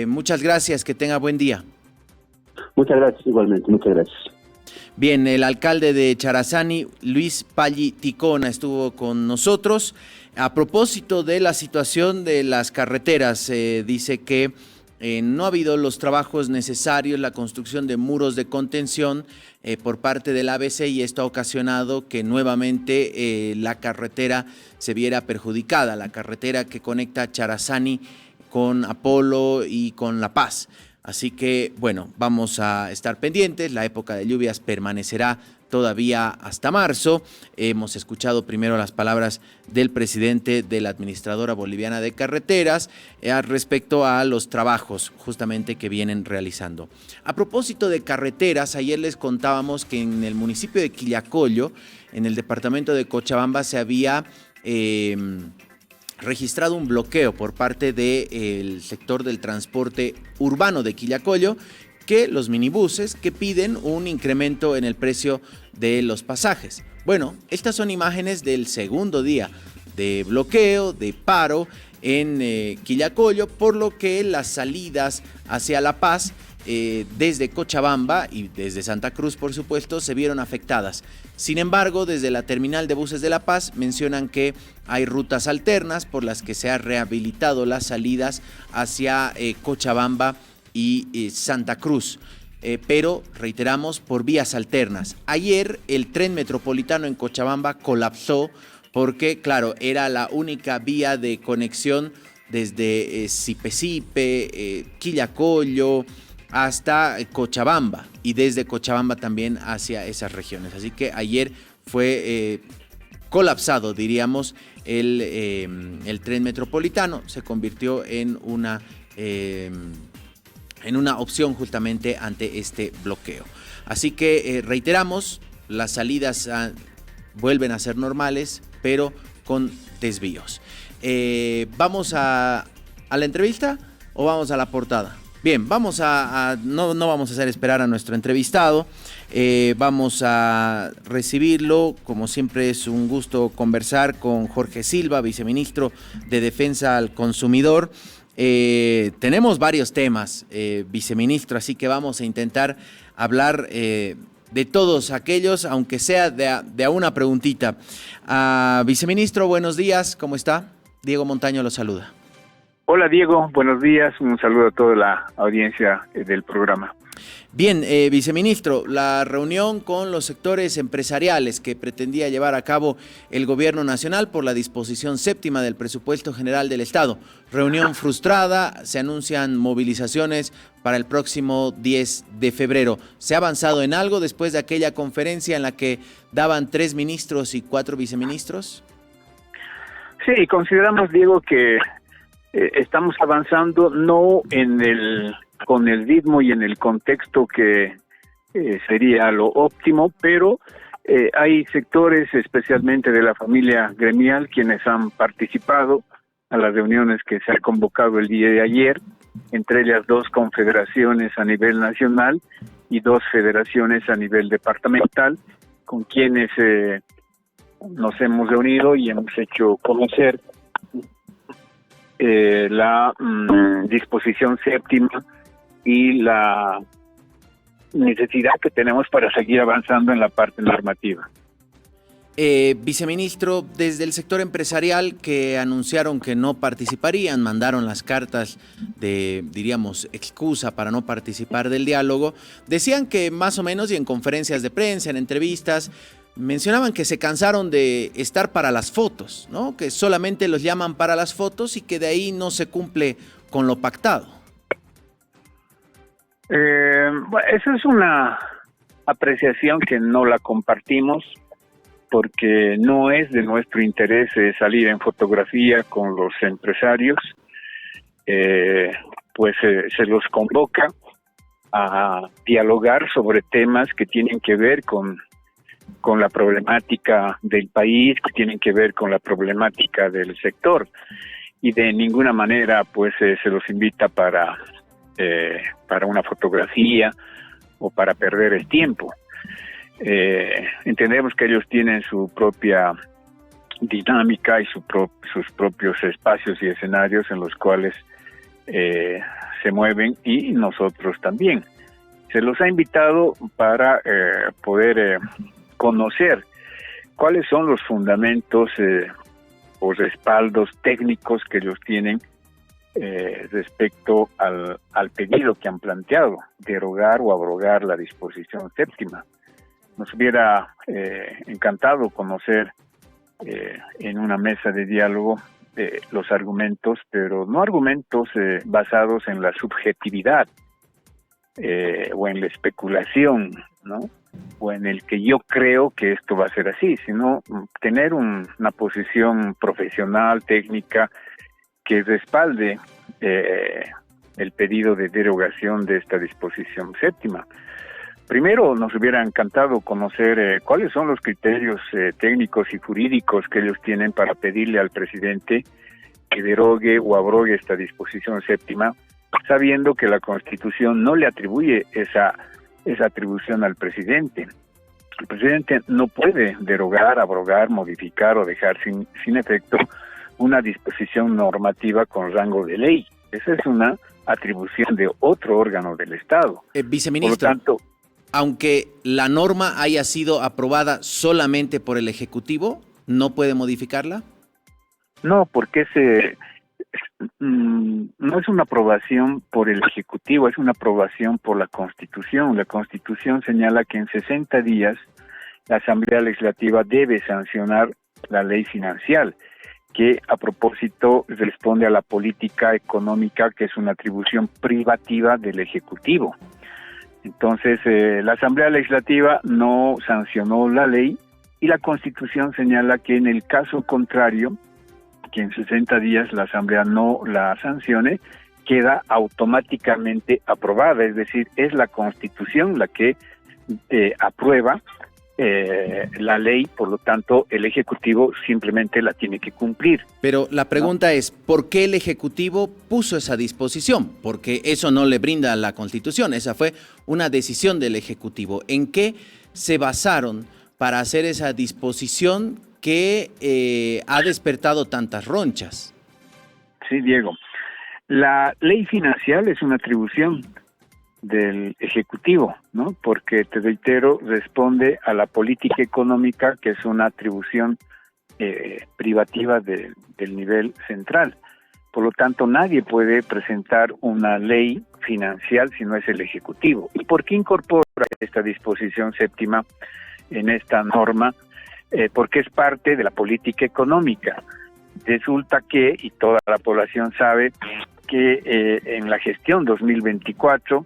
Muchas gracias, que tenga buen día. Muchas gracias, igualmente, muchas gracias. Bien, el alcalde de Charazani, Luis Palli Ticona, estuvo con nosotros. A propósito de la situación de las carreteras, dice que no ha habido los trabajos necesarios, la construcción de muros de contención por parte del ABC, y esto ha ocasionado que nuevamente la carretera se viera perjudicada, la carretera que conecta Charazani con Apolo y con La Paz. Así que, bueno, vamos a estar pendientes. La época de lluvias permanecerá todavía hasta marzo. Hemos escuchado primero las palabras del presidente de la Administradora Boliviana de Carreteras respecto a los trabajos justamente que vienen realizando. A propósito de carreteras, ayer les contábamos que en el municipio de Quillacollo, en el departamento de Cochabamba, se había registrado un bloqueo por parte del sector del transporte urbano de Quillacollo, que los minibuses que piden un incremento en el precio de los pasajes. Bueno, estas son imágenes del segundo día de bloqueo, de paro en Quillacollo, por lo que las salidas hacia La Paz desde Cochabamba y desde Santa Cruz, por supuesto, se vieron afectadas. Sin embargo, desde la terminal de buses de La Paz mencionan que hay rutas alternas por las que se ha rehabilitado las salidas hacia Cochabamba y Santa Cruz, pero reiteramos, por vías alternas. Ayer el tren metropolitano en Cochabamba colapsó porque, claro, era la única vía de conexión desde Sipe, Quillacollo, hasta Cochabamba, y desde Cochabamba también hacia esas regiones. Así que ayer fue colapsado, diríamos, el tren metropolitano. Se convirtió en una opción justamente ante este bloqueo. Así que reiteramos, las salidas vuelven a ser normales, pero con desvíos. ¿Vamos a la entrevista o vamos a la portada? Bien, no vamos a hacer esperar a nuestro entrevistado, vamos a recibirlo. Como siempre, es un gusto conversar con Jorge Silva, viceministro de Defensa al Consumidor. Tenemos varios temas, viceministro, así que vamos a intentar hablar de todos aquellos, aunque sea de a una preguntita. Viceministro, buenos días, ¿cómo está? Diego Montaño lo saluda. Hola Diego, buenos días, un saludo a toda la audiencia del programa. Bien, viceministro, la reunión con los sectores empresariales que pretendía llevar a cabo el gobierno nacional por la disposición séptima del presupuesto general del Estado. Reunión frustrada, se anuncian movilizaciones para el próximo 10 de febrero. ¿Se ha avanzado en algo después de aquella conferencia en la que daban 3 ministros y 4 viceministros? Sí, consideramos, Diego, que estamos avanzando no con el ritmo y en el contexto que sería lo óptimo, pero Hay sectores, especialmente de la familia gremial, quienes han participado a las reuniones que se han convocado el día de ayer, entre ellas 2 confederaciones a nivel nacional y 2 federaciones a nivel departamental, con quienes nos hemos reunido y hemos hecho conocer la disposición séptima y la necesidad que tenemos para seguir avanzando en la parte normativa. Viceministro, desde el sector empresarial que anunciaron que no participarían, mandaron las cartas de, diríamos, excusa para no participar del diálogo, decían que más o menos, y en conferencias de prensa, en entrevistas, mencionaban que se cansaron de estar para las fotos, ¿no? Que solamente los llaman para las fotos y que de ahí no se cumple con lo pactado. Esa es una apreciación que no la compartimos, porque no es de nuestro interés salir en fotografía con los empresarios. Pues se los convoca a dialogar sobre temas que tienen que ver con la problemática del país, que tienen que ver con la problemática del sector, y de ninguna manera pues se los invita para una fotografía o para perder el tiempo. Entendemos que ellos tienen su propia dinámica y sus propios espacios y escenarios en los cuales se mueven, y nosotros también. Se los ha invitado para poder conocer cuáles son los fundamentos o respaldos técnicos que ellos tienen respecto al pedido que han planteado, derogar o abrogar la disposición séptima. Nos hubiera encantado conocer en una mesa de diálogo los argumentos, pero no argumentos basados en la subjetividad o en la especulación, ¿no? O en el que yo creo que esto va a ser así, sino tener una posición profesional, técnica, que respalde el pedido de derogación de esta disposición séptima. Primero, nos hubiera encantado conocer cuáles son los criterios técnicos y jurídicos que ellos tienen para pedirle al presidente que derogue o abrogue esta disposición séptima, sabiendo que la Constitución no le atribuye esa atribución al presidente. El presidente no puede derogar, abrogar, modificar o dejar sin efecto una disposición normativa con rango de ley. Esa es una atribución de otro órgano del Estado. Viceministro, por lo tanto, aunque la norma haya sido aprobada solamente por el Ejecutivo, ¿no puede modificarla? No, porque no es una aprobación por el Ejecutivo, es una aprobación por la Constitución. La Constitución señala que en 60 días la Asamblea Legislativa debe sancionar la ley financiera, que a propósito responde a la política económica, que es una atribución privativa del Ejecutivo. Entonces, la Asamblea Legislativa no sancionó la ley, y la Constitución señala que en el caso contrario, que en 60 días la Asamblea no la sancione, queda automáticamente aprobada. Es decir, es la Constitución la que aprueba la ley, por lo tanto el Ejecutivo simplemente la tiene que cumplir. Pero la pregunta es, ¿por qué el Ejecutivo puso esa disposición? Porque eso no le brinda la Constitución, esa fue una decisión del Ejecutivo. ¿En qué se basaron para hacer esa disposición que ha despertado tantas ronchas? Sí, Diego. La ley financiera es una atribución del Ejecutivo, ¿no? Porque, te reitero, responde a la política económica, que es una atribución privativa del nivel central. Por lo tanto, nadie puede presentar una ley financiera si no es el Ejecutivo. ¿Y por qué incorpora esta disposición séptima en esta norma? Porque es parte de la política económica. Resulta que, y toda la población sabe, que en la gestión 2024,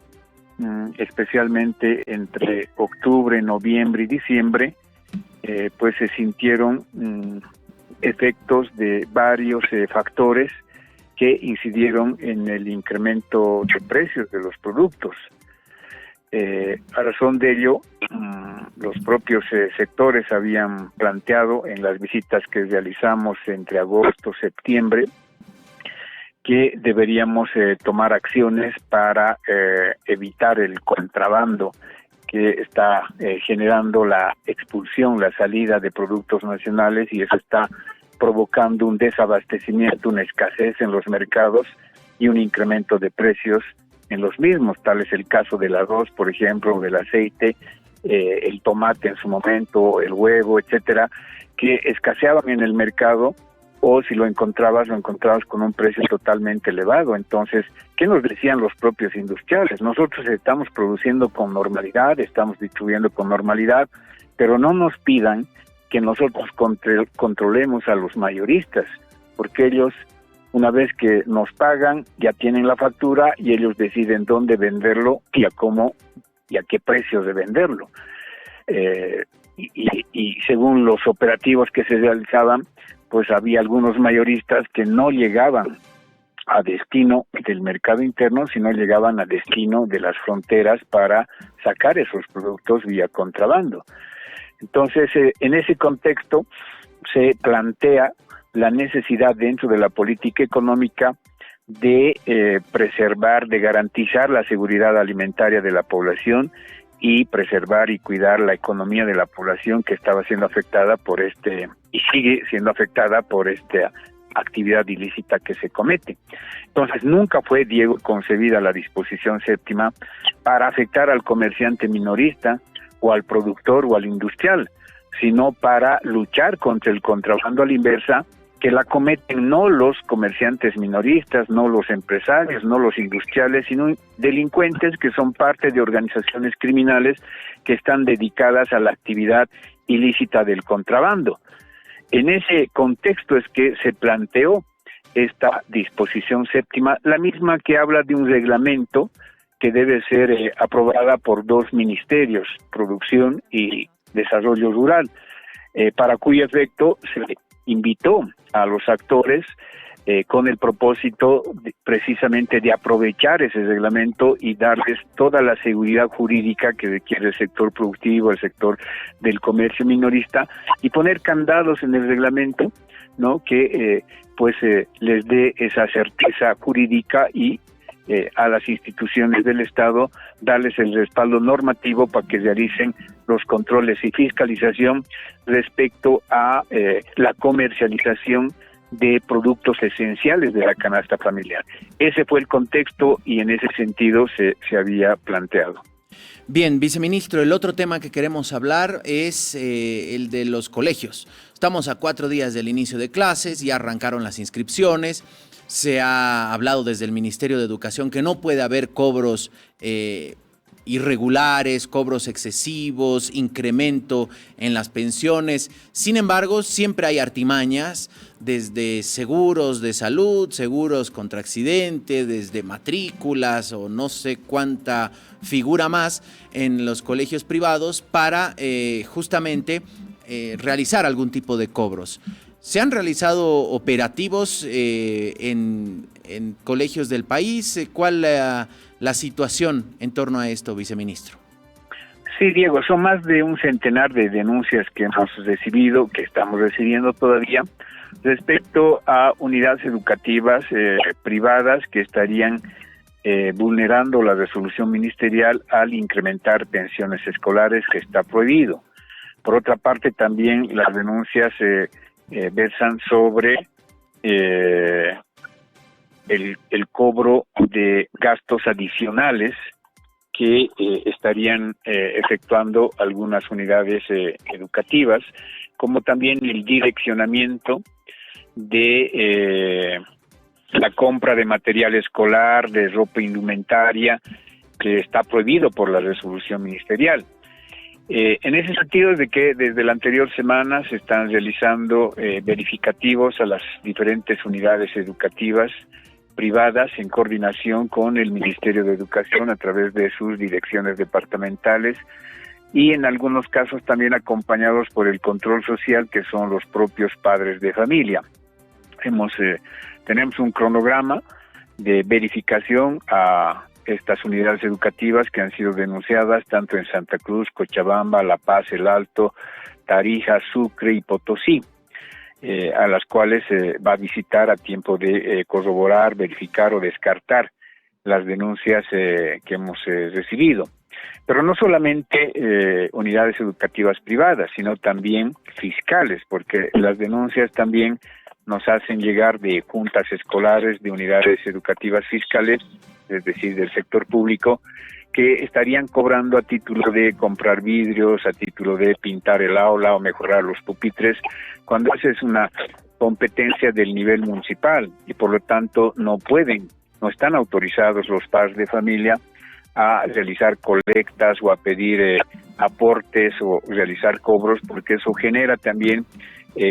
especialmente entre octubre, noviembre y diciembre, pues se sintieron efectos de varios factores que incidieron en el incremento de precios de los productos. A razón de ello, los propios sectores habían planteado en las visitas que realizamos entre agosto y septiembre, que deberíamos tomar acciones para evitar el contrabando que está generando la expulsión, la salida de productos nacionales, y eso está provocando un desabastecimiento, una escasez en los mercados y un incremento de precios en los mismos. Tal es el caso del arroz, por ejemplo, del aceite, el tomate en su momento, el huevo, etcétera, que escaseaban en el mercado, o si lo encontrabas con un precio totalmente elevado. Entonces, ¿qué nos decían los propios industriales? Nosotros estamos produciendo con normalidad, estamos distribuyendo con normalidad, pero no nos pidan que nosotros controlemos a los mayoristas, porque ellos, una vez que nos pagan, ya tienen la factura y ellos deciden dónde venderlo y a cómo y a qué precios de venderlo. Y según los operativos que se realizaban, pues había algunos mayoristas que no llegaban a destino del mercado interno, sino llegaban a destino de las fronteras para sacar esos productos vía contrabando. Entonces, en ese contexto se plantea la necesidad dentro de la política económica de preservar, de garantizar la seguridad alimentaria de la población y preservar y cuidar la economía de la población que estaba siendo afectada por y sigue siendo afectada por esta actividad ilícita que se comete. Entonces, nunca fue, Diego, concebida la disposición séptima para afectar al comerciante minorista o al productor o al industrial, sino para luchar contra el contrabando a la inversa, que la cometen no los comerciantes minoristas, no los empresarios, no los industriales, sino delincuentes que son parte de organizaciones criminales que están dedicadas a la actividad ilícita del contrabando. En ese contexto es que se planteó esta disposición séptima, la misma que habla de un reglamento que debe ser aprobada por 2 ministerios, Producción y Desarrollo Rural, para cuyo efecto se invitó a los actores con el propósito precisamente de aprovechar ese reglamento y darles toda la seguridad jurídica que requiere el sector productivo, el sector del comercio minorista, y poner candados en el reglamento, ¿no?, que les dé esa certeza jurídica y a las instituciones del Estado darles el respaldo normativo para que realicen los controles y fiscalización respecto a la comercialización de productos esenciales de la canasta familiar. Ese fue el contexto y en ese sentido se había planteado. Bien, viceministro, el otro tema que queremos hablar es el de los colegios. Estamos a 4 días del inicio de clases, ya arrancaron las inscripciones. Se ha hablado desde el Ministerio de Educación que no puede haber cobros irregulares, cobros excesivos, incremento en las pensiones. Sin embargo, siempre hay artimañas, desde seguros de salud, seguros contra accidente, desde matrículas o no sé cuánta figura más en los colegios privados para justamente realizar algún tipo de cobros. ¿Se han realizado operativos en colegios del país? ¿Cuál la situación en torno a esto, viceministro? Sí, Diego, son más de un centenar de denuncias que hemos recibido, que estamos recibiendo todavía, respecto a unidades educativas privadas que estarían vulnerando la resolución ministerial al incrementar pensiones escolares, que está prohibido. Por otra parte, también las denuncias versan sobre el cobro de gastos adicionales que estarían efectuando algunas unidades educativas, como también el direccionamiento de la compra de material escolar, de ropa indumentaria, que está prohibido por la resolución ministerial. En ese sentido, es de que desde la anterior semana se están realizando verificativos a las diferentes unidades educativas privadas en coordinación con el Ministerio de Educación a través de sus direcciones departamentales y en algunos casos también acompañados por el control social, que son los propios padres de familia. Tenemos un cronograma de verificación a estas unidades educativas que han sido denunciadas tanto en Santa Cruz, Cochabamba, La Paz, El Alto, Tarija, Sucre y Potosí, a las cuales va a visitar a tiempo de corroborar, verificar o descartar las denuncias que hemos recibido. Pero no solamente unidades educativas privadas, sino también fiscales, porque las denuncias también nos hacen llegar de juntas escolares, de unidades educativas fiscales, es decir, del sector público, que estarían cobrando a título de comprar vidrios, a título de pintar el aula o mejorar los pupitres, cuando esa es una competencia del nivel municipal y por lo tanto no están autorizados los padres de familia a realizar colectas o a pedir aportes o realizar cobros, porque eso genera también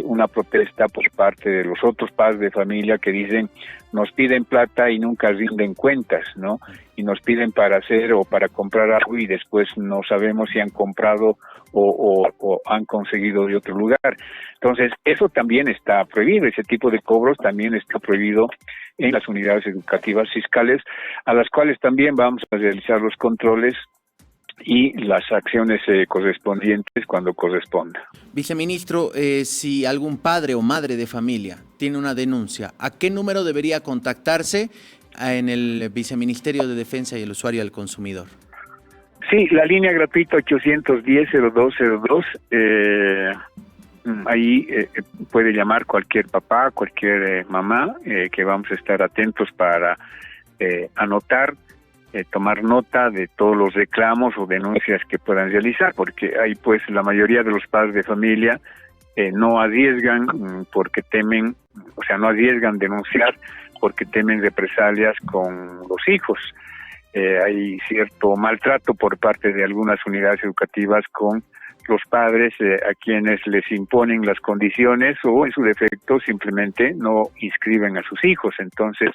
una protesta por parte de los otros padres de familia que dicen nos piden plata y nunca rinden cuentas, ¿no? Y nos piden para hacer o para comprar algo y después no sabemos si han comprado o han conseguido de otro lugar. Entonces, eso también está prohibido, ese tipo de cobros también está prohibido en las unidades educativas fiscales, a las cuales también vamos a realizar los controles y las acciones correspondientes cuando corresponda. Viceministro, si algún padre o madre de familia tiene una denuncia, ¿a qué número debería contactarse en el Viceministerio de Defensa y el Usuario al Consumidor? Sí, la línea gratuita 810-0202, ahí puede llamar cualquier papá, cualquier mamá, que vamos a estar atentos para anotar, tomar nota de todos los reclamos o denuncias que puedan realizar, porque ahí pues la mayoría de los padres de familia no arriesgan porque temen, o sea, no arriesgan denunciar porque temen represalias con los hijos. Hay cierto maltrato por parte de algunas unidades educativas con los padres a quienes les imponen las condiciones o en su defecto simplemente no inscriben a sus hijos. Entonces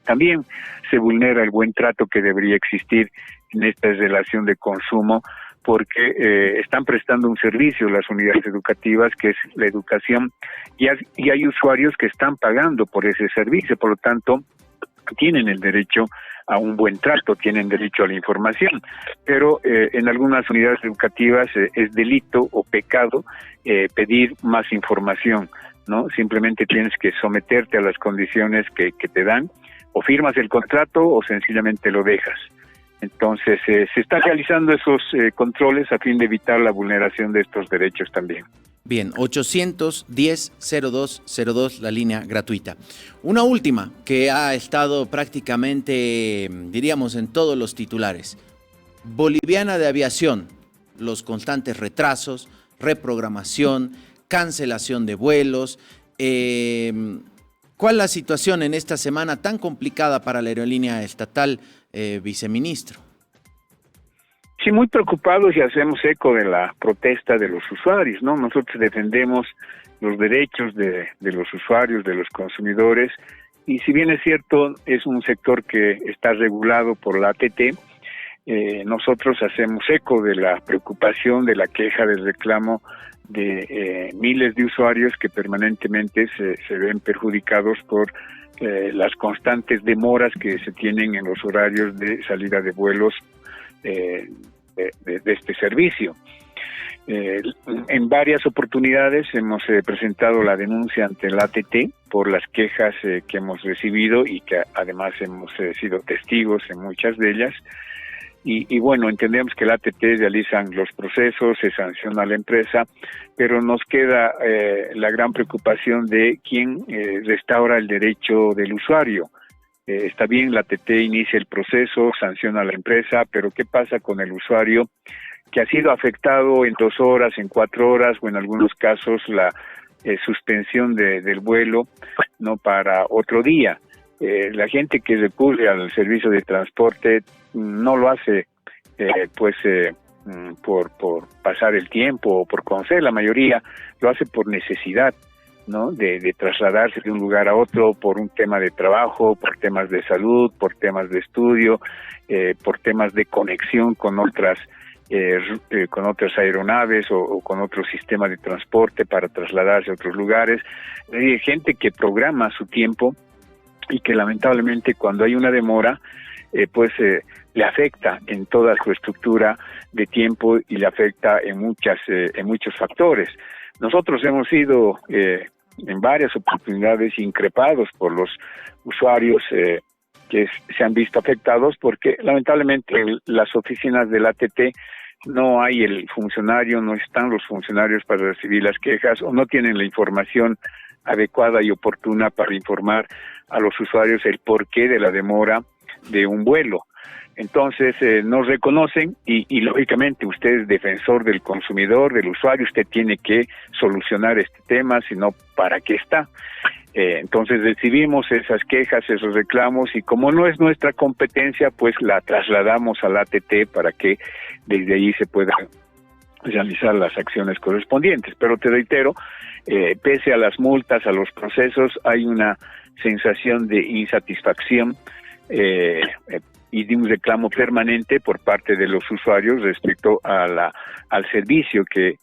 también se vulnera el buen trato que debería existir en esta relación de consumo, porque están prestando un servicio las unidades educativas que es la educación y hay usuarios que están pagando por ese servicio, por lo tanto tienen el derecho a un buen trato, tienen derecho a la información, pero en algunas unidades educativas es delito o pecado pedir más información, ¿no? Simplemente tienes que someterte a las condiciones que te dan, o firmas el contrato o sencillamente lo dejas. Entonces se están realizando esos controles a fin de evitar la vulneración de estos derechos también. Bien, 810-0202, la línea gratuita. Una última que ha estado prácticamente, diríamos, en todos los titulares. Boliviana de Aviación, los constantes retrasos, reprogramación, cancelación de vuelos. ¿Cuál es la situación en esta semana tan complicada para la aerolínea estatal, viceministro? Sí, muy preocupados y hacemos eco de la protesta de los usuarios, ¿no? Nosotros defendemos los derechos de los usuarios, de los consumidores, y si bien es cierto, es un sector que está regulado por la ATT, nosotros hacemos eco de la preocupación, de la queja, del reclamo de miles de usuarios que permanentemente se ven perjudicados por las constantes demoras que se tienen en los horarios de salida de vuelos de este servicio. En varias oportunidades hemos presentado la denuncia ante la ATT por las quejas que hemos recibido y que además hemos sido testigos en muchas de ellas. Y bueno, entendemos que la ATT realizan los procesos, se sanciona a la empresa, pero nos queda la gran preocupación de quién restaura el derecho del usuario. Está bien, la ATT inicia el proceso, sanciona a la empresa, pero ¿qué pasa con el usuario que ha sido afectado en 2 horas, en 4 horas o en algunos casos la suspensión del vuelo, no para otro día? La gente que recurre al servicio de transporte no lo hace por pasar el tiempo o por conocer, la mayoría lo hace por necesidad, ¿no? De trasladarse de un lugar a otro por un tema de trabajo, por temas de salud, por temas de estudio, por temas de conexión con otras aeronaves o con otros sistemas de transporte para trasladarse a otros lugares. Hay gente que programa su tiempo y que lamentablemente cuando hay una demora, le afecta en toda su estructura de tiempo y le afecta en muchos factores. Nosotros hemos sido en varias oportunidades increpados por los usuarios que se han visto afectados porque lamentablemente en las oficinas del ATT no hay el funcionario, no están los funcionarios para recibir las quejas o no tienen la información adecuada y oportuna para informar a los usuarios el porqué de la demora de un vuelo. Entonces nos reconocen y lógicamente usted es defensor del consumidor, del usuario, usted tiene que solucionar este tema, si no, ¿para qué está? Entonces recibimos esas quejas, esos reclamos y como no es nuestra competencia, pues la trasladamos al ATT para que desde ahí se puedan realizar las acciones correspondientes. Pero te reitero, pese a las multas, a los procesos, hay una sensación de insatisfacción y de un reclamo permanente por parte de los usuarios respecto a al servicio que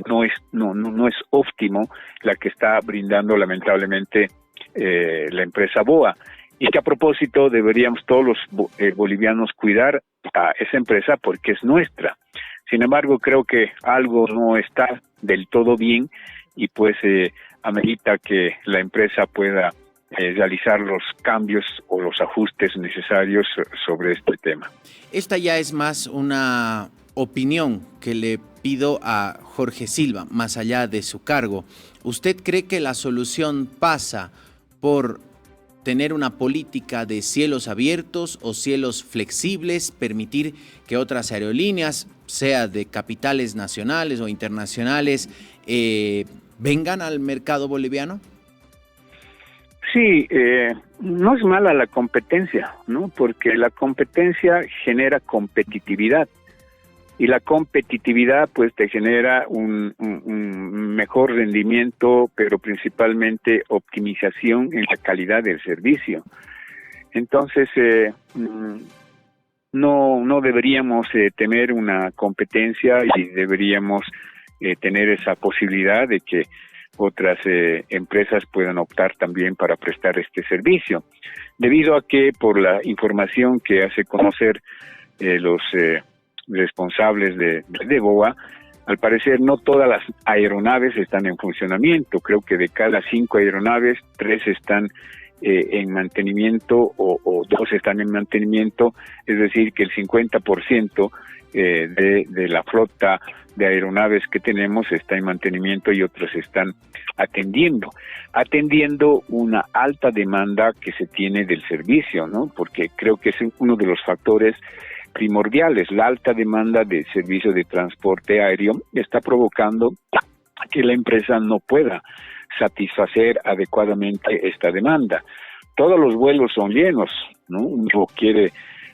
no es óptimo la que está brindando lamentablemente la empresa BOA, y que a propósito deberíamos todos los bolivianos cuidar a esa empresa porque es nuestra. Sin embargo, creo que algo no está del todo bien y pues amerita que la empresa pueda realizar los cambios o los ajustes necesarios sobre este tema. Esta ya es más una opinión que le pido a Jorge Silva, más allá de su cargo. ¿Usted cree que la solución pasa por tener una política de cielos abiertos o cielos flexibles, permitir que otras aerolíneas, sea de capitales nacionales o internacionales, vengan al mercado boliviano? Sí, no es mala la competencia, ¿no? Porque la competencia genera competitividad y la competitividad pues te genera un mejor rendimiento, pero principalmente optimización en la calidad del servicio. Entonces, no deberíamos temer una competencia y deberíamos tener esa posibilidad de que otras empresas puedan optar también para prestar este servicio, debido a que por la información que hace conocer los responsables de BOA, al parecer no todas las aeronaves están en funcionamiento. Creo que de cada 5 aeronaves, 3 están en mantenimiento o 2 están en mantenimiento, es decir, que el 50% de la flota de aeronaves que tenemos está en mantenimiento y otras están atendiendo una alta demanda que se tiene del servicio, ¿no? Porque creo que es uno de los factores primordiales. La alta demanda de servicio de transporte aéreo está provocando que la empresa no pueda satisfacer adecuadamente esta demanda. Todos los vuelos son llenos, ¿no? Uno quiere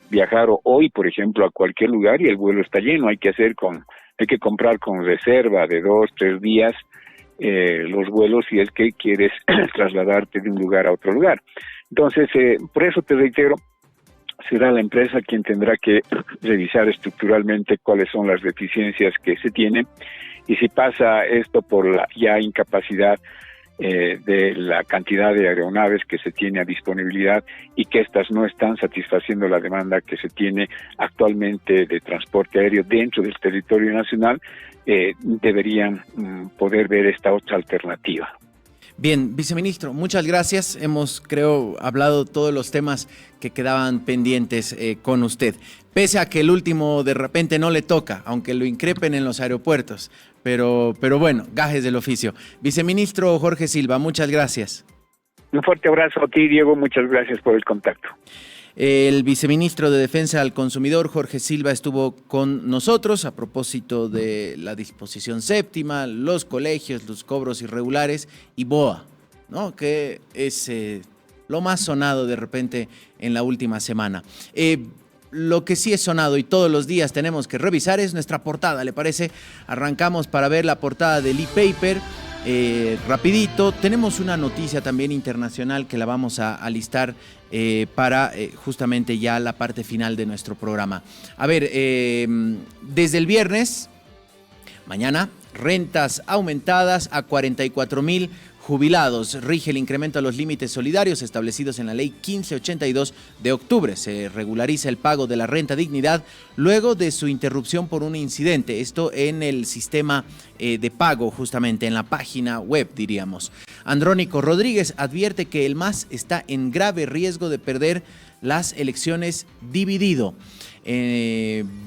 viajar hoy, por ejemplo, a cualquier lugar y el vuelo está lleno. Hay que comprar con reserva de 2-3 días los vuelos si es que quieres trasladarte de un lugar a otro lugar. Entonces, por eso te reitero, será la empresa quien tendrá que revisar estructuralmente cuáles son las deficiencias que se tienen y si pasa esto por la ya incapacidad de la cantidad de aeronaves que se tiene a disponibilidad y que estas no están satisfaciendo la demanda que se tiene actualmente de transporte aéreo dentro del territorio nacional, deberían poder ver esta otra alternativa. Bien, viceministro, muchas gracias. Hemos, creo, hablado todos los temas que quedaban pendientes con usted. Pese a que el último de repente no le toca, aunque lo increpen en los aeropuertos. Pero bueno, gajes del oficio. Viceministro Jorge Silva, muchas gracias. Un fuerte abrazo a ti, Diego. Muchas gracias por el contacto. El viceministro de Defensa al Consumidor, Jorge Silva, estuvo con nosotros a propósito de la disposición séptima, los colegios, los cobros irregulares y BOA, ¿no? Que es lo más sonado de repente en la última semana. Lo que sí es sonado y todos los días tenemos que revisar es nuestra portada, ¿le parece? Arrancamos para ver la portada del e-paper. Rapidito, tenemos una noticia también internacional que la vamos a listar para justamente ya la parte final de nuestro programa. A ver, desde el viernes, mañana, rentas aumentadas a 44.000 jubilados. Rige el incremento a los límites solidarios establecidos en la Ley 1582 de octubre. Se regulariza el pago de la renta dignidad luego de su interrupción por un incidente. Esto en el sistema de pago, justamente en la página web, diríamos. Andrónico Rodríguez advierte que el MAS está en grave riesgo de perder las elecciones dividido.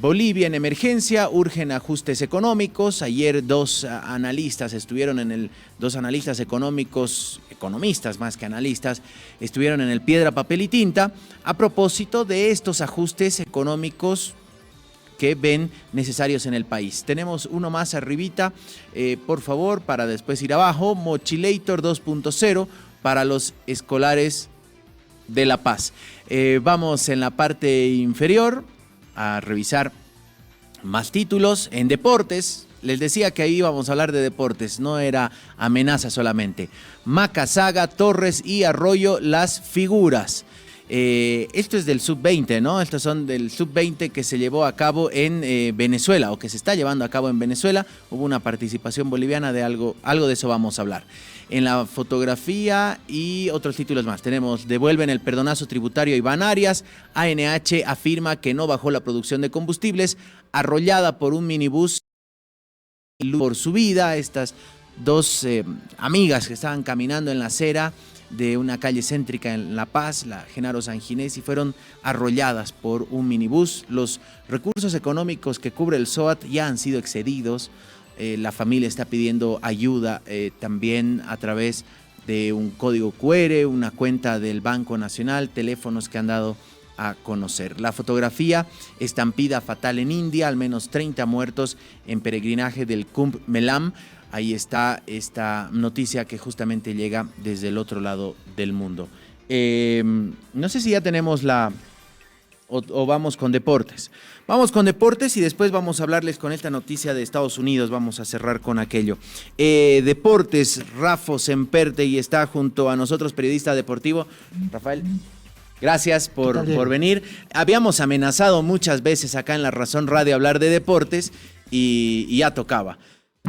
Bolivia en emergencia, urgen ajustes económicos. Ayer dos analistas económicos, economistas más que analistas, estuvieron en el Piedra, Papel y Tinta a propósito de estos ajustes económicos que ven necesarios en el país. Tenemos uno más arribita, por favor, para después ir abajo. Mochilator 2.0 para los escolares de La Paz. Vamos en la parte inferior a revisar más títulos. En deportes, les decía que ahí íbamos a hablar de deportes, no era amenaza solamente. Macasaga, Torres y Arroyo, las figuras. Esto es del sub-20, ¿no? Estos son del sub-20 que se llevó a cabo en Venezuela, o que se está llevando a cabo en Venezuela. Hubo una participación boliviana de algo de eso vamos a hablar. En la fotografía y otros títulos más tenemos: devuelven el perdonazo tributario a Iván Arias, ANH afirma que no bajó la producción de combustibles, arrollada por un minibús por su vida. Estas dos amigas que estaban caminando en la acera de una calle céntrica en La Paz, la Genaro Sanginés, y fueron arrolladas por un minibús. Los recursos económicos que cubre el SOAT ya han sido excedidos. La familia está pidiendo ayuda también a través de un código QR, una cuenta del Banco Nacional, teléfonos que han dado a conocer. La fotografía: estampida fatal en India, al menos 30 muertos en peregrinaje del Kumbh Melam. Ahí está esta noticia que justamente llega desde el otro lado del mundo. No sé si ya tenemos o vamos con deportes. Vamos con deportes y después vamos a hablarles con esta noticia de Estados Unidos. Vamos a cerrar con aquello. Deportes, Rafo Semperte, y está junto a nosotros, periodista deportivo. Rafael, gracias por venir. Habíamos amenazado muchas veces acá en La Razón Radio hablar de deportes y ya tocaba.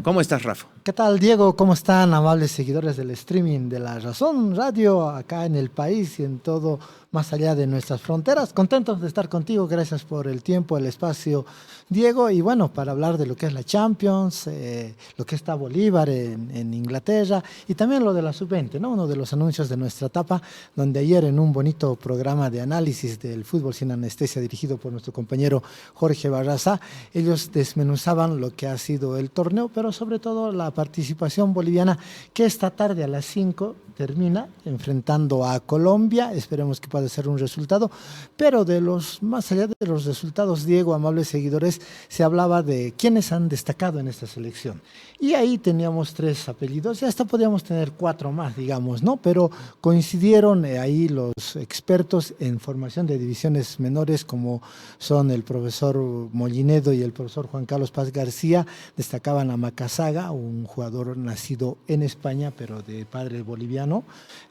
¿Cómo estás, Rafa? ¿Qué tal, Diego? ¿Cómo están, amables seguidores del streaming de La Razón Radio acá en el país y en todo más allá de nuestras fronteras? Contentos de estar contigo, gracias por el tiempo, el espacio, Diego. Y bueno, para hablar de lo que es la Champions, lo que está Bolívar en Inglaterra y también lo de la Sub-20, ¿no? Uno de los anuncios de nuestra etapa, donde ayer en un bonito programa de análisis del fútbol sin anestesia dirigido por nuestro compañero Jorge Barraza, ellos desmenuzaban lo que ha sido el torneo, pero sobre todo la participación boliviana, que esta tarde a las 5 termina enfrentando a Colombia. Esperemos que pueda ser un resultado, pero más allá de los resultados, Diego, amables seguidores, se hablaba de quiénes han destacado en esta selección. Y ahí teníamos 3 apellidos, y hasta podíamos tener 4 más, digamos, ¿no? Pero coincidieron ahí los expertos en formación de divisiones menores, como son el profesor Mollinedo y el profesor Juan Carlos Paz García. Destacaban a Macasaga, un jugador nacido en España, pero de padre boliviano.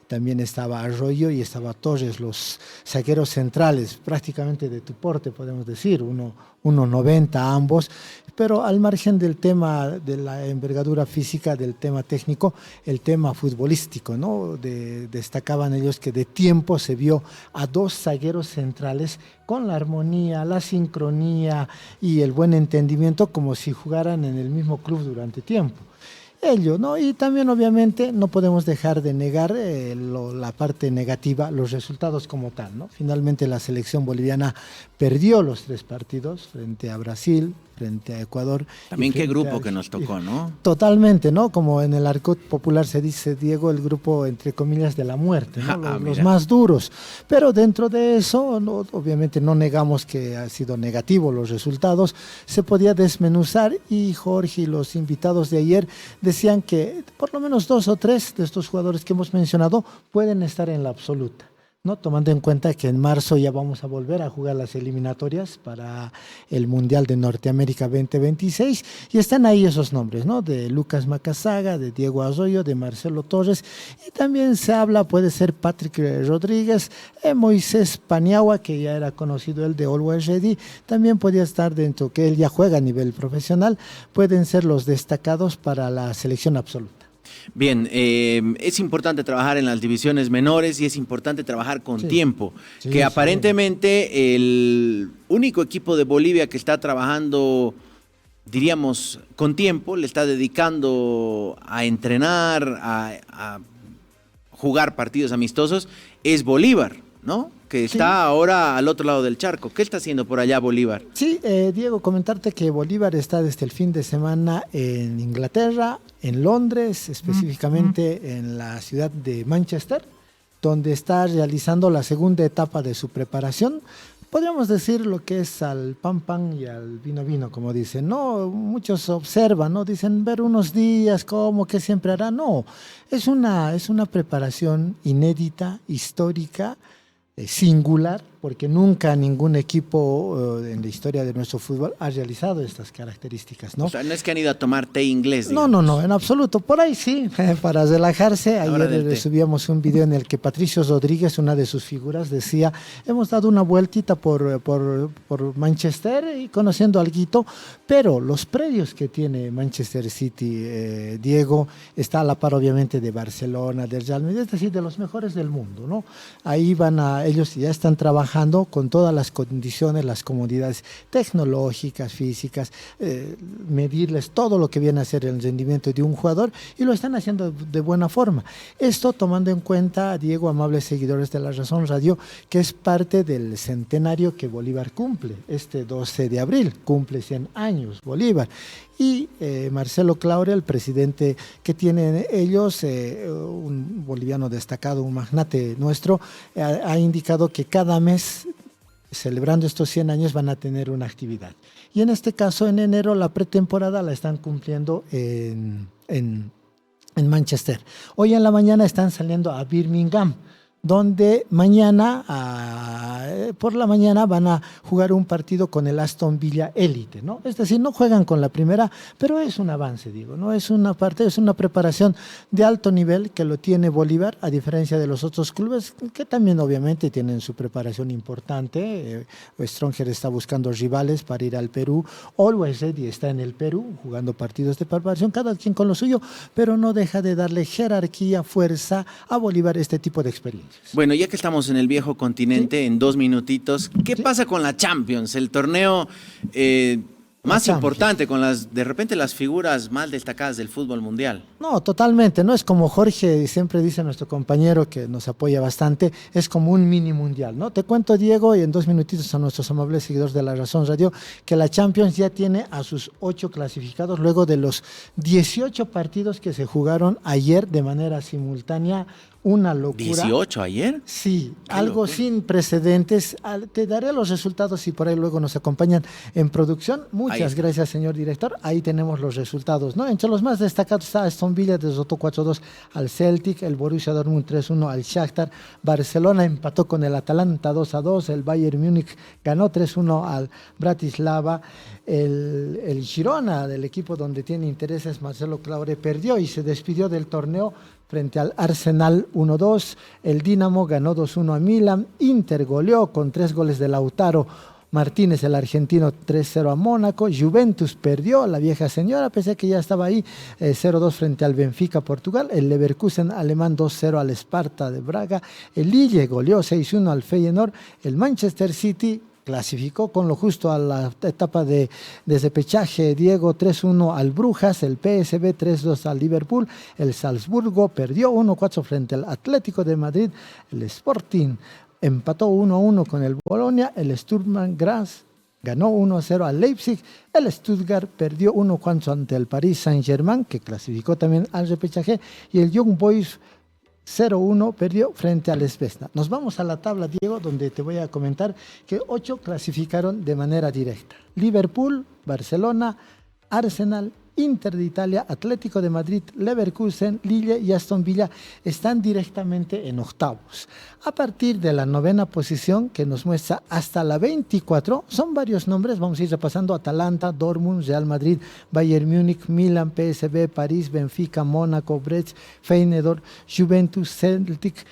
También estaba Arroyo y estaba Torres, los zagueros centrales, prácticamente de tu porte, podemos decir, 1.90 ambos. Pero al margen del tema de la envergadura física, del tema técnico, el tema futbolístico, ¿no? Destacaban ellos que de tiempo se vio a 2 zagueros centrales con la armonía, la sincronía y el buen entendimiento, como si jugaran en el mismo club durante tiempo. Ello, ¿no? Y también obviamente no podemos dejar de negar la parte negativa, los resultados como tal, ¿no? Finalmente la selección boliviana perdió los 3 partidos frente a Brasil, frente a Ecuador. También qué grupo que nos tocó, ¿no? Totalmente, ¿no? Como en el argot popular se dice, Diego, el grupo entre comillas de la muerte, ¿no? Los más duros. Pero dentro de eso, no, obviamente no negamos que ha sido negativo los resultados, se podía desmenuzar, y Jorge y los invitados de ayer decían que por lo menos 2 o 3 de estos jugadores que hemos mencionado pueden estar en la absoluta, ¿no? Tomando en cuenta que en marzo ya vamos a volver a jugar las eliminatorias para el Mundial de Norteamérica 2026, y están ahí esos nombres, ¿no? De Lucas Macasaga, de Diego Arroyo, de Marcelo Torres, y también se habla, puede ser Patrick Rodríguez, Moisés Paniagua, que ya era conocido él de Always Ready, también podía estar dentro, que él ya juega a nivel profesional. Pueden ser los destacados para la selección absoluta. Bien, es importante trabajar en las divisiones menores y es importante trabajar con tiempo, que aparentemente el único equipo de Bolivia que está trabajando, diríamos, con tiempo, le está dedicando a entrenar, a jugar partidos amistosos, es Bolívar, ¿no? Que está ahora al otro lado del charco. ¿Qué está haciendo por allá Bolívar? Sí, Diego, comentarte que Bolívar está desde el fin de semana en Inglaterra, en Londres, específicamente en la ciudad de Manchester, donde está realizando la segunda etapa de su preparación. Podríamos decir lo que es al pan pan y al vino vino, como dicen, ¿no? Muchos observan, ¿no? Dicen, ver unos días, ¿cómo? ¿Qué siempre hará? No, es una preparación inédita, histórica, singular, porque nunca ningún equipo en la historia de nuestro fútbol ha realizado estas características, ¿no? O sea, no es que han ido a tomar té inglés, digamos. No, en absoluto. Por ahí sí, para relajarse. Ayer subíamos un video en el que Patricio Rodríguez, una de sus figuras, decía, hemos dado una vueltita por Manchester y conociendo alguito, pero los predios que tiene Manchester City, Diego, está a la par obviamente de Barcelona, del Real Madrid, es decir, de los mejores del mundo, ¿no? Ahí ellos ya están trabajando con todas las condiciones, las comodidades tecnológicas, físicas, medirles todo lo que viene a ser el rendimiento de un jugador y lo están haciendo de buena forma. Esto tomando en cuenta, Diego, amables seguidores de La Razón Radio, que es parte del centenario que Bolívar cumple. Este 12 de abril cumple 100 años Bolívar. Y Marcelo Claure, el presidente que tienen ellos, un boliviano destacado, un magnate nuestro, ha indicado que cada mes, celebrando estos 100 años, van a tener una actividad. Y en este caso, en enero, la pretemporada la están cumpliendo en Manchester. Hoy en la mañana están saliendo a Birmingham, donde por la mañana van a jugar un partido con el Aston Villa Élite, ¿no? Es decir, no juegan con la primera, pero es un avance, digo, ¿no? Es una preparación de alto nivel que lo tiene Bolívar, a diferencia de los otros clubes, que también obviamente tienen su preparación importante. Stronger está buscando rivales para ir al Perú, Always Ready está en el Perú, jugando partidos de preparación, cada quien con lo suyo, pero no deja de darle jerarquía, fuerza a Bolívar este tipo de experiencia. Bueno, ya que estamos en el viejo continente, en 2 minutitos, ¿qué pasa con la Champions? El torneo más importante, con de repente las figuras más destacadas del fútbol mundial. No, totalmente, no es como Jorge siempre dice, nuestro compañero que nos apoya bastante, es como un mini mundial, ¿no? Te cuento, Diego, y en 2 minutitos a nuestros amables seguidores de La Razón Radio, que la Champions ya tiene a sus 8 clasificados luego de los 18 partidos que se jugaron ayer de manera simultánea. Una locura. ¿18 ayer? Sí, algo sin precedentes. Te daré los resultados y por ahí luego nos acompañan en producción. Muchas gracias, señor director. Ahí tenemos los resultados, ¿no? Entre los más destacados está Aston Villa, derrotó 4-2 al Celtic, el Borussia Dortmund 3-1 al Shakhtar, Barcelona empató con el Atalanta 2-2, el Bayern Múnich ganó 3-1 al Bratislava, el Girona, del equipo donde tiene intereses Marcelo Claure, perdió y se despidió del torneo frente al Arsenal 1-2, el Dinamo ganó 2-1 a Milan, Inter goleó con 3 goles de Lautaro Martínez, el argentino, 3-0 a Mónaco, Juventus perdió, la vieja señora, pese a que ya estaba ahí, 0-2 frente al Benfica, Portugal, el Leverkusen alemán 2-0 al Sparta de Braga, el Lille goleó 6-1 al Feyenoord, el Manchester City clasificó con lo justo a la etapa de repechaje, Diego, 3-1 al Brujas, el PSV 3-2 al Liverpool, el Salzburgo perdió 1-4 frente al Atlético de Madrid, el Sporting empató 1-1 con el Bolonia, el Sturm Graz ganó 1-0 al Leipzig, el Stuttgart perdió 1-4 ante el Paris Saint-Germain, que clasificó también al repechaje, y el Young Boys 0-1 perdió frente al Zvezda. Nos vamos a la tabla, Diego, donde te voy a comentar que 8 clasificaron de manera directa. Liverpool, Barcelona, Arsenal, Inter de Italia, Atlético de Madrid, Leverkusen, Lille y Aston Villa están directamente en octavos. A partir de la 9ª posición, que nos muestra hasta la 24, son varios nombres, vamos a ir repasando: Atalanta, Dortmund, Real Madrid, Bayern Múnich, Milan, PSV, París, Benfica, Mónaco, Brest, Feyenoord, Juventus, Celtic,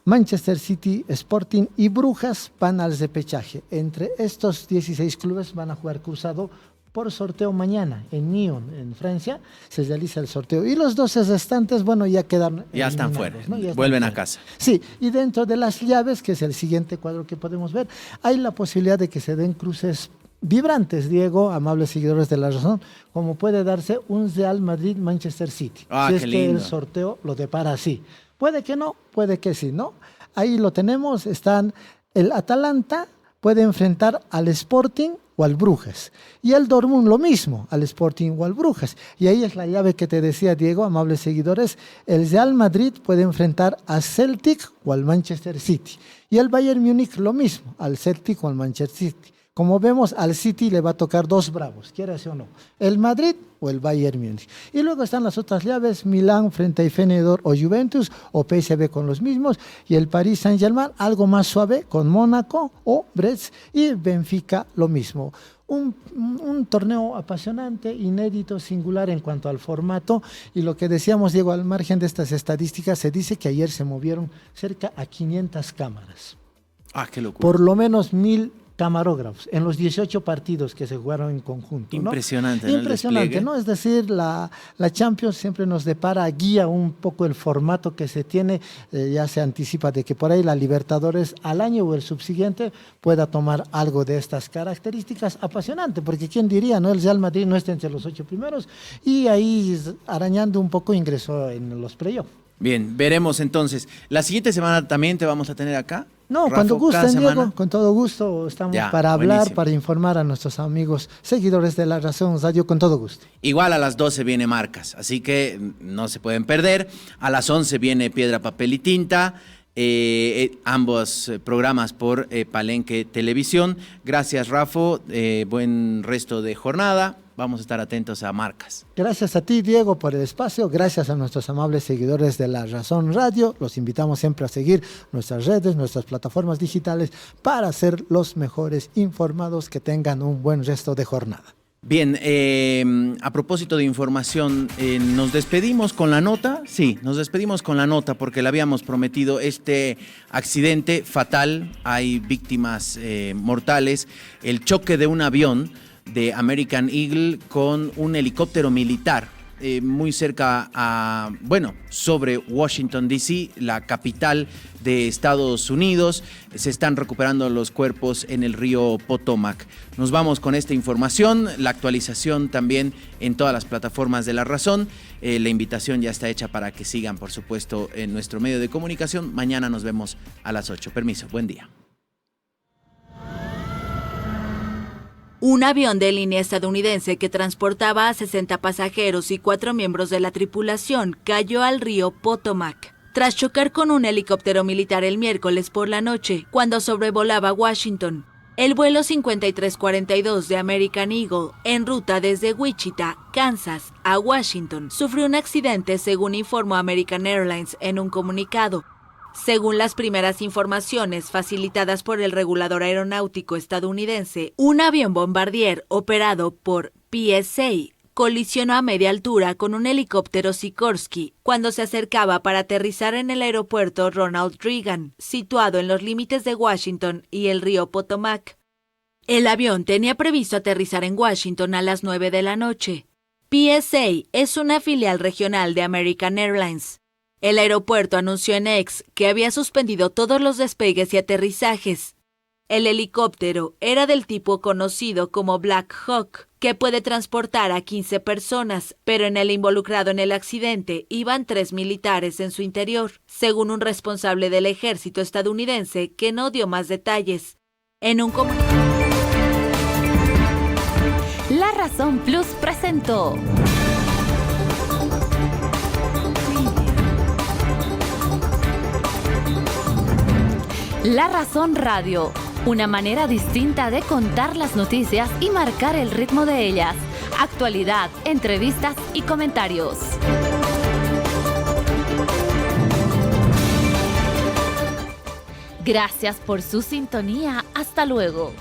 Manchester City, Sporting y Brujas van al repechaje. Entre estos 16 clubes van a jugar cruzado por sorteo mañana en Nyon, en Francia, se realiza el sorteo. Y los 12 restantes, bueno, ya quedan Ya están fuera, ¿no? Ya vuelven están a fuera. casa. Sí, y dentro de las llaves, que es el siguiente cuadro que podemos ver, hay la posibilidad de que se den cruces vibrantes, Diego, amables seguidores de La Razón, como puede darse un Real Madrid-Manchester City. Ah, si qué es que lindo. el sorteo lo depara así. Puede que no, puede que sí, ¿no? Ahí lo tenemos, están el Atalanta puede enfrentar al Sporting o al Brujas. Y el Dortmund lo mismo, al Sporting o al Brujas. Y ahí es la llave que te decía, Diego, amables seguidores. El Real Madrid puede enfrentar al Celtic o al Manchester City. Y el Bayern Múnich lo mismo, al Celtic o al Manchester City. Como vemos, al City le va a tocar dos bravos, quiera o no, el Madrid o el Bayern Múnich. Y luego están las otras llaves, Milán frente a Feyenoord o Juventus, o PSV con los mismos, y el Paris Saint-Germain, algo más suave, con Mónaco o Brest, y Benfica lo mismo. Un torneo apasionante, inédito, singular en cuanto al formato, y lo que decíamos, Diego, al margen de estas estadísticas, se dice que ayer se movieron cerca a 500 cámaras. Ah, qué locura. Por lo menos 1000 camarógrafos en los 18 partidos que se jugaron en conjunto, ¿no? Impresionante, ¿no? Impresionante, ¿no? Es decir, la Champions siempre nos depara, guía un poco el formato que se tiene, ya se anticipa de que por ahí la Libertadores al año o el subsiguiente pueda tomar algo de estas características. Apasionante, porque quién diría, ¿no? El Real Madrid no está entre los 8 primeros y ahí arañando un poco ingresó en los playoffs. Bien, veremos entonces. La siguiente semana también te vamos a tener acá. No, Rafa, cuando gusten, cada Diego, semana. con todo gusto estamos Ya, para hablar, buenísimo. para informar a nuestros amigos, seguidores de La Razón Radio, con todo gusto. Igual a las 12 viene Marcas, así que no se pueden perder. A las 11 viene Piedra, Papel y Tinta. Ambos programas por Palenque Televisión. Gracias, Rafa. Buen resto de jornada. Vamos a estar atentos a Marcas. Gracias a ti, Diego, por el espacio. Gracias a nuestros amables seguidores de La Razón Radio. Los invitamos siempre a seguir nuestras redes, nuestras plataformas digitales para ser los mejores informados. Que tengan un buen resto de jornada. Bien, a propósito de información, nos despedimos con la nota. Sí, nos despedimos con la nota porque le habíamos prometido este accidente fatal. Hay víctimas mortales. El choque de un avión de American Eagle con un helicóptero militar muy cerca sobre Washington, D.C., la capital de Estados Unidos. Se están recuperando los cuerpos en el río Potomac. Nos vamos con esta información, la actualización también en todas las plataformas de La Razón. La invitación ya está hecha para que sigan, por supuesto, en nuestro medio de comunicación. Mañana nos vemos a las 8. Permiso, buen día. Un avión de línea estadounidense que transportaba a 60 pasajeros y 4 miembros de la tripulación cayó al río Potomac, tras chocar con un helicóptero militar el miércoles por la noche, cuando sobrevolaba Washington. El vuelo 5342 de American Eagle, en ruta desde Wichita, Kansas, a Washington, sufrió un accidente, según informó American Airlines en un comunicado. Según las primeras informaciones facilitadas por el regulador aeronáutico estadounidense, un avión bombardier operado por PSA colisionó a media altura con un helicóptero Sikorsky cuando se acercaba para aterrizar en el aeropuerto Ronald Reagan, situado en los límites de Washington y el río Potomac. El avión tenía previsto aterrizar en Washington a las 9 de la noche. PSA es una filial regional de American Airlines. El aeropuerto anunció en X que había suspendido todos los despegues y aterrizajes. El helicóptero era del tipo conocido como Black Hawk, que puede transportar a 15 personas, pero en el involucrado en el accidente iban 3 militares en su interior, según un responsable del ejército estadounidense que no dio más detalles. En un comunicado. La Razón Plus presentó La Razón Radio, una manera distinta de contar las noticias y marcar el ritmo de ellas. Actualidad, entrevistas y comentarios. Gracias por su sintonía. Hasta luego.